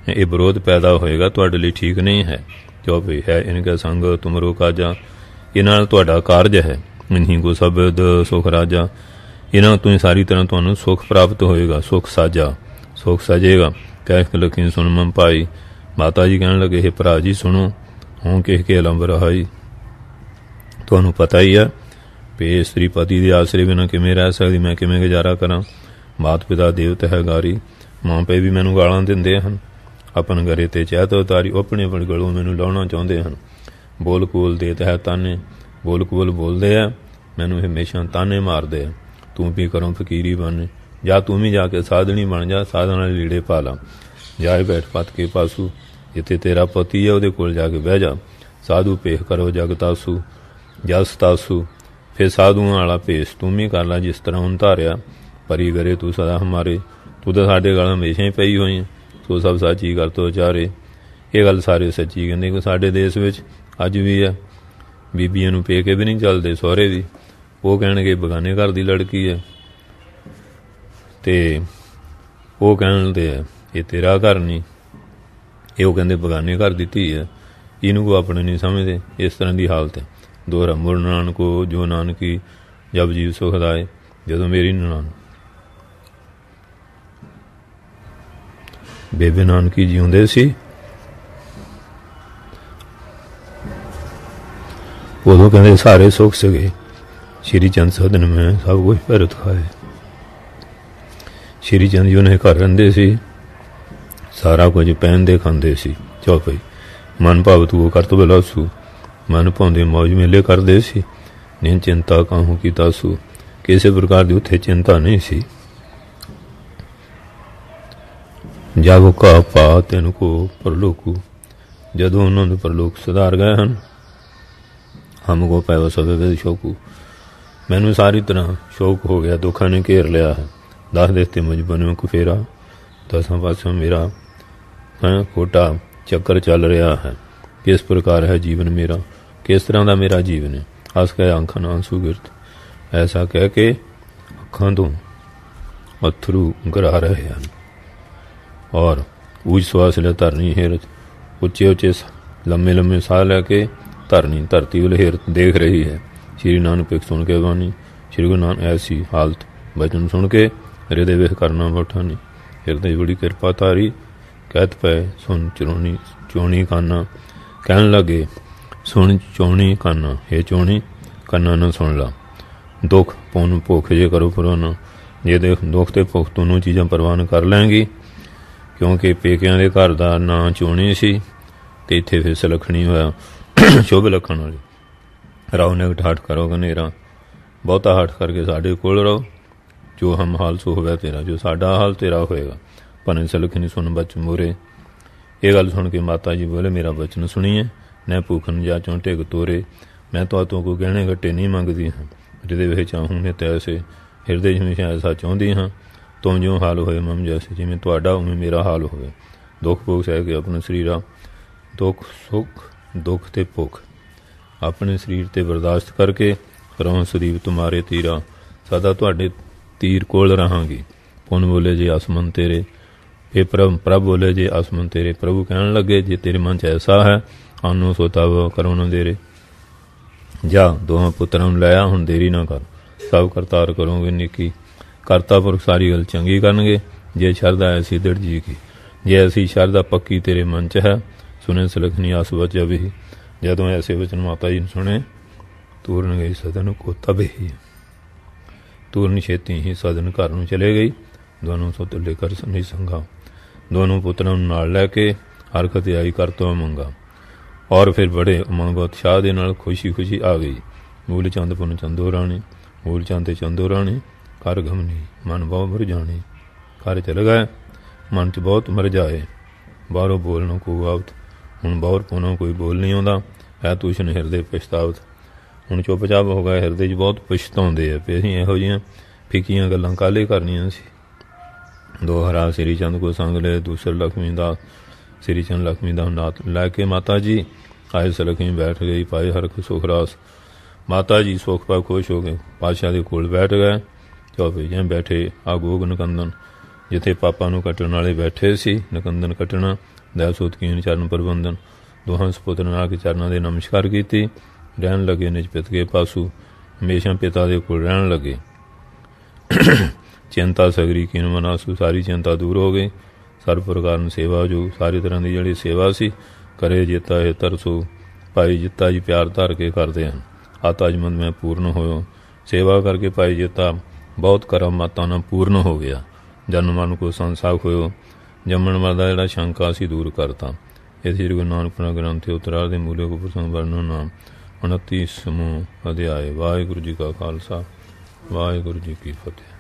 Speaker 1: ਇਹ ਵਿਰੋਧ ਪੈਦਾ ਹੋਏਗਾ, ਤੁਹਾਡੇ ਲਈ ਠੀਕ ਨਹੀਂ ਹੈ। ਚੌਪਈ ਹੈ ਇਨਕਾ ਸੰਗ ਤੁਮਰੋ ਕਾਜਾ, ਇਹਨਾਂ ਨਾਲ ਤੁਹਾਡਾ ਕਾਰਜ ਹੈ। ਨਹੀਂ ਕੋ ਸ਼ਬਦ ਸੁਖ ਰਾਜਾ, ਇਹਨਾਂ ਤੋਂ ਸਾਰੀ ਤਰ੍ਹਾਂ ਤੁਹਾਨੂੰ ਸੁੱਖ ਪ੍ਰਾਪਤ ਹੋਏਗਾ। ਸੁੱਖ ਸਾਜਾ, ਸੁੱਖ ਸਾਜੇਗਾ। ਕਹਿ ਲਖੀ ਸੁਣ ਮਮ ਭਾਈ, ਮਾਤਾ ਜੀ ਕਹਿਣ ਲੱਗੇ ਇਹ ਭਰਾ ਜੀ ਸੁਣੋ, ਹੋਂ ਕਹਿ ਕੇ ਅਲੰਬ ਰਹਾਈ। ਤੁਹਾਨੂੰ ਪਤਾ ਹੀ ਆ ਵੀ ਇਸਤਰੀ ਪਤੀ ਦੇ ਆਸਰੇ ਬਿਨਾਂ ਕਿਵੇਂ ਰਹਿ ਸਕਦੀ, ਮੈਂ ਕਿਵੇਂ ਗੁਜ਼ਾਰਾ ਕਰਾਂ। ਮਾਤ ਪਿਤਾ ਦੇਵਤ ਹੈ ਗਾਰੀ, ਮਾਂ ਪਿਓ ਵੀ ਮੈਨੂੰ ਗਾਲਾਂ ਦਿੰਦੇ ਹਨ। ਆਪਣ ਘਰੇ ਤੇ ਚਹਿਤ ਉਤਾਰੀ, ਆਪਣੇ ਗਲੋਂ ਮੈਨੂੰ ਲਾਉਣਾ ਚਾਹੁੰਦੇ ਹਨ। ਬੋਲ ਕਬੋਲ ਦੇ ਹੈ ਤਾਨੇ, ਬੋਲ ਕਬੋਲ ਬੋਲਦੇ ਆ, ਮੈਨੂੰ ਹਮੇਸ਼ਾ ਤਾਨੇ ਮਾਰਦੇ ਆ। ਤੂੰ ਵੀ ਕਰੋ ਫਕੀਰੀ ਬਣ, ਜਾਂ ਤੂੰ ਵੀ ਜਾ ਕੇ ਸਾਧਣੀ ਬਣ ਜਾ, ਸਾਧਨ ਵਾਲੇ ਲੀੜੇ ਪਾ ਲਾ। ਜਾਏ ਬੈਠ ਪੱਤ ਕੇ ਪਾਸੂ, ਜਿੱਥੇ ਤੇਰਾ ਪਤੀ ਹੈ ਉਹਦੇ ਕੋਲ ਜਾ ਕੇ ਬਹਿ ਜਾ। ਸਾਧੂ ਭੇਖ ਕਰੋ ਜਗ ਤਾਸੂ, ਜਸ ਤਾਸੂ। ਫਿਰ ਸਾਧੂਆਂ ਵਾਲਾ ਭੇਸ ਤੂੰ ਵੀ ਕਰ ਲਾ, ਜਿਸ ਤਰ੍ਹਾਂ ਹੁਣ ਧਾਰਿਆ। ਪਰੀ ਕਰੇ ਤੂੰ ਸਦਾ ਹਮਾਰੇ, ਤੂੰ ਤਾਂ ਸਾਡੇ ਗਲ ਹਮੇਸ਼ਾ ਹੀ ਪਈ ਹੋਈ ਹੈ। ਤੂੰ ਸਭ ਸਾਚੀ ਕਰ ਤੋ ਚਾਰੇ, ਇਹ ਗੱਲ ਸਾਰੇ ਸੱਚੀ ਕਹਿੰਦੇ ਕਿ ਸਾਡੇ ਦੇਸ਼ ਵਿੱਚ ਅੱਜ ਵੀ ਹੈ। ਬੀਬੀਆਂ ਨੂੰ ਪੇ ਕੇ ਵੀ ਨਹੀਂ ਚੱਲਦੇ ਸਹੁਰੇ ਵੀ, ਉਹ ਕਹਿਣਗੇ ਬਗਾਨੇ ਘਰ ਦੀ ਲੜਕੀ ਹੈ, ਤੇ ਉਹ ਕਹਿੰਦੇ ਆ ਇਹ ਤੇਰਾ ਘਰ ਨਹੀਂ, ਇਹ ਉਹ ਕਹਿੰਦੇ ਬਗਾਨੇ ਘਰ ਦੀ ਧੀ ਹੈ, ਇਹਨੂੰ ਕੋ ਆਪਣੇ ਨਹੀਂ ਸਮਝਦੇ। ਇਸ ਤਰ੍ਹਾਂ ਦੀ ਹਾਲਤ ਹੈ। ਦੋਹਰਾ ਮੁਰ ਨਾਨਕੋ ਜੋ ਨਾਨਕੀ ਜਬ ਜੀਵ ਸੁਖਦਾਏ, ਜਦੋਂ ਮੇਰੀ ਨਨਾਣ ਬੇਬੇ ਨਾਨਕੀ ਜਿਉਂਦੇ ਸੀ ਉਦੋਂ ਕਹਿੰਦੇ ਸਾਰੇ ਸੁੱਖ ਸੀਗੇ। ਸ਼੍ਰੀ ਚੰਦ ਸਦਨ ਮੈਂ ਸਭ ਕੁਝ ਭਰਤ ਖਾਏ। ਸ਼੍ਰੀ ਚੰਦ ਜੀ ਉਹਨੇ ਘਰ ਰਹਿੰਦੇ ਸੀ, ਸਾਰਾ ਕੁਝ ਪਹਿਨਦੇ ਖਾਂਦੇ ਸੀ। ਚੌਪਈ ਮਨ ਭਾਵ ਤੂੰ ਕਰਤ ਬਲਾਸੂ, ਮਨ ਭਾਉਂਦੇ ਮੌਜ ਮੇਲੇ ਕਰਦੇ ਸੀ। ਨਿਨ ਚਿੰਤਾ ਕਾਹੂ ਕੀ ਤਾਸੂ, ਕਿਸੇ ਪ੍ਰਕਾਰ ਦੀ ਉੱਥੇ ਚਿੰਤਾ ਨਹੀਂ ਸੀ। ਜਬ ਕਾ ਪਾ ਤੈਨੂੰ ਕੋ ਪਰਲੋਕੂ, ਜਦੋਂ ਉਹਨਾਂ ਦੇ ਪਰਲੋਕ ਸੁਧਾਰ ਗਏ ਹਨ। ਹਮ ਕੋ ਪੈਵ ਸਭੇ ਵੇ ਸ਼ੋਕੂ, ਮੈਨੂੰ ਸਾਰੀ ਤਰ੍ਹਾਂ ਸ਼ੌਕ ਹੋ ਗਿਆ, ਦੁੱਖਾਂ ਨੇ ਘੇਰ ਲਿਆ ਹੈ। ਦੱਸ ਦਿੱਤੇ ਮੁਝ ਬਣਿਓ ਕੁਫੇਰਾ, ਦਸਾਂ ਪਾਸੋਂ ਮੇਰਾ ਖੋਟਾ ਚੱਕਰ ਚੱਲ ਰਿਹਾ ਹੈ। ਕਿਸ ਪ੍ਰਕਾਰ ਹੈ ਜੀਵਨ ਮੇਰਾ, ਕਿਸ ਤਰ੍ਹਾਂ ਦਾ ਮੇਰਾ ਜੀਵਨ ਹੈ। ਹੱਸ ਕੇ ਅੱਖਾਂ ਨਾਲ ਆਂਸੂ ਗਿਰਤ, ਐਸਾ ਕਹਿ ਕੇ ਅੱਖਾਂ ਤੋਂ ਅਥਰੂ ਗਰਾ ਰਹੇ ਹਨ। ਔਰ ਊਜ ਸਵਾਸ ਲੈ ਧਰਨੀ ਹੇਰਤ, ਉੱਚੇ ਉੱਚੇ ਲੰਮੇ ਲੰਮੇ ਸਾਹ ਲੈ ਕੇ ਧਰਤੀ ਵੱਲ ਹੇਰਤ ਦੇਖ ਰਹੀ ਹੈ। ਸ਼੍ਰੀ ਨਾਨਕ ਸੁਣ ਕੇ ਬਾਣੀ, ਸ਼੍ਰੀ ਗੁਰੂ ਨਾਨਕ ਐਸੀ ਹਾਲਤ ਬਚਨ ਸੁਣ ਕੇ ਹਿਰਦੇ ਵੇਖ ਕਰਨਾ ਬਠਾਨੀ। ਹਿਰਦੇ ਬੜੀ ਕਿਰਪਾ ਤਾਰੀ, ਕਹਿਤ ਪੈ ਸੁਣ ਚੋਣੀ ਕਾਨਾ, कहन लगे, सुन चौणी काना, हे चौणी काना न सुन ला। दुख पुन भुख जे करो पुरन, जे देख दुख ते भुख दोनों चीज़ां प्रवान कर लैंगी, क्योंकि पेकिਆਂ ਦੇ घर ਦਾ ਨਾਂ ਚੋਣੀ ਸੀ ਤੇ ਇੱਥੇ ਫਿਰ ਸਲੱਖਣੀ ਹੋਇਆ ਸ਼ੁਭ ਲੱਖਣ ਵਾਲੀ। राव ने ठाठ करो कनेरा, बहुता हठ करके साढ़े कोल रहो, जो हम हाल सो होवे तेरा, जो साडा हाल तेरा होएगा। भने सलखनी सुन बच मोरे। ये गल सुन के माता जी बोले, मेरा बचन सुनिए, न भूखन जा चों ढिग तोरे। मैं तो को गहने घट्टे नहीं मंगदी हाँ, हृदय विच चाहूँ ने तैसे, हृदय हमेशा ऐसा चाहती हाँ, तुम जो हाल होए मम जैसे, जिमें तुहाडा उमें मेरा हाल होवे। दुख भोग सह के अपना शरीरा, दुख सुख दुख ते भुख अपने शरीर ते बर्दाश्त करके रहो सरीब तुम्हारे तीरा, सदा तुहाडे तीर कोल रहांगी। पुन बोले जे आसमन तेरे, ये प्रभ बोले जे आसमन तेरे। प्रभु कहन लगे, जे तेरे मन च ऐसा है, आनो सो तब करो न देरे। जा दोहां पुत्रां नूं लैया, हुण देरी ना कर, सब करतार करोगे निकी। करता पुरख सारी गल चंगी करनगे, जे शरदा ऐसी दृढ़ जी की। जे ऐसी शरदा पक्की तेरे मन च है, सुने सलखनी आस बचा भी। जदों ऐसे वचन माता जी ने सुने, तूरन गई सदन को तब ही। तूरन छेती ही सदन घर नूं चले गई, दोनों सो लेकर नहीं संगा। दोनों पुत्रां नूं नाल लैके हर खतियाई कर तो मंगा, और फिर बड़े उमंग उत्साह दे नाल खुशी खुशी आ गई। मूल चंद पुन चंदो राणी, मूल चंद ते चंदो राणी, कर घमनी मन बहुत भर जाने। घर चल गए, मन च बहुत मर जाए, बाहरों बोलना को आवत। हुण बाहर पुनः कोई बोल नहीं आउंदा, है तुशन हिरदे पछतावत। हुण चुपचाप हो गए, हिरदे च बहुत पछताउंदे आ भी असीं इहो जिहियां फिक्कीआं गल्लां काहले करनियां सी। दो हरा श्री चंद को संग ले, दूसर लक्ष्मी दास श्री चंद लक्ष्मी दास नाथ लैके माता जी आए। सलखी बैठ गई, पाए हरख सुखरास। माता जी सुख पा खुश हो गए, पातशाह दे कोल बैठ गए। चौबे जिह बैठे आ गोग नकंदन, जिथे पापा नूं कट्टण वाले बैठे सी, नकंदन कट्टना दै सोतकीन चरण प्रबंधन। दोहां सपुत्र नाल के चरणां दे नमस्कार कीती, रहन लगे निज पित के पासू, हमेशा पिता दे कोल रहन लगे। चिंता सगरी कीन मनासू, सारी चिंता दूर हो गई। सर्व प्रकार सेवा जो सारी तरह की जिहड़ी सेवा सी, करे जेता है तरसो। भाई जिता जी प्यार धर के करते हैं, आत अजमंद में पूर्ण होयो। सेवा करके भाई जिता बहुत करम माता नाल पूर्ण हो गया। जन मन को संसाख होयो, जमण वाला जिहड़ा शंका सी दूर करता। इस श्री गुरु नानक पुराण ग्रंथ उत्तरार्ध दे मूले को प्रसंग वर्णन नाम 29 समूह अध्याय। वाहिगुरू जी का खालसा, वाहिगुरू जी की फतेह।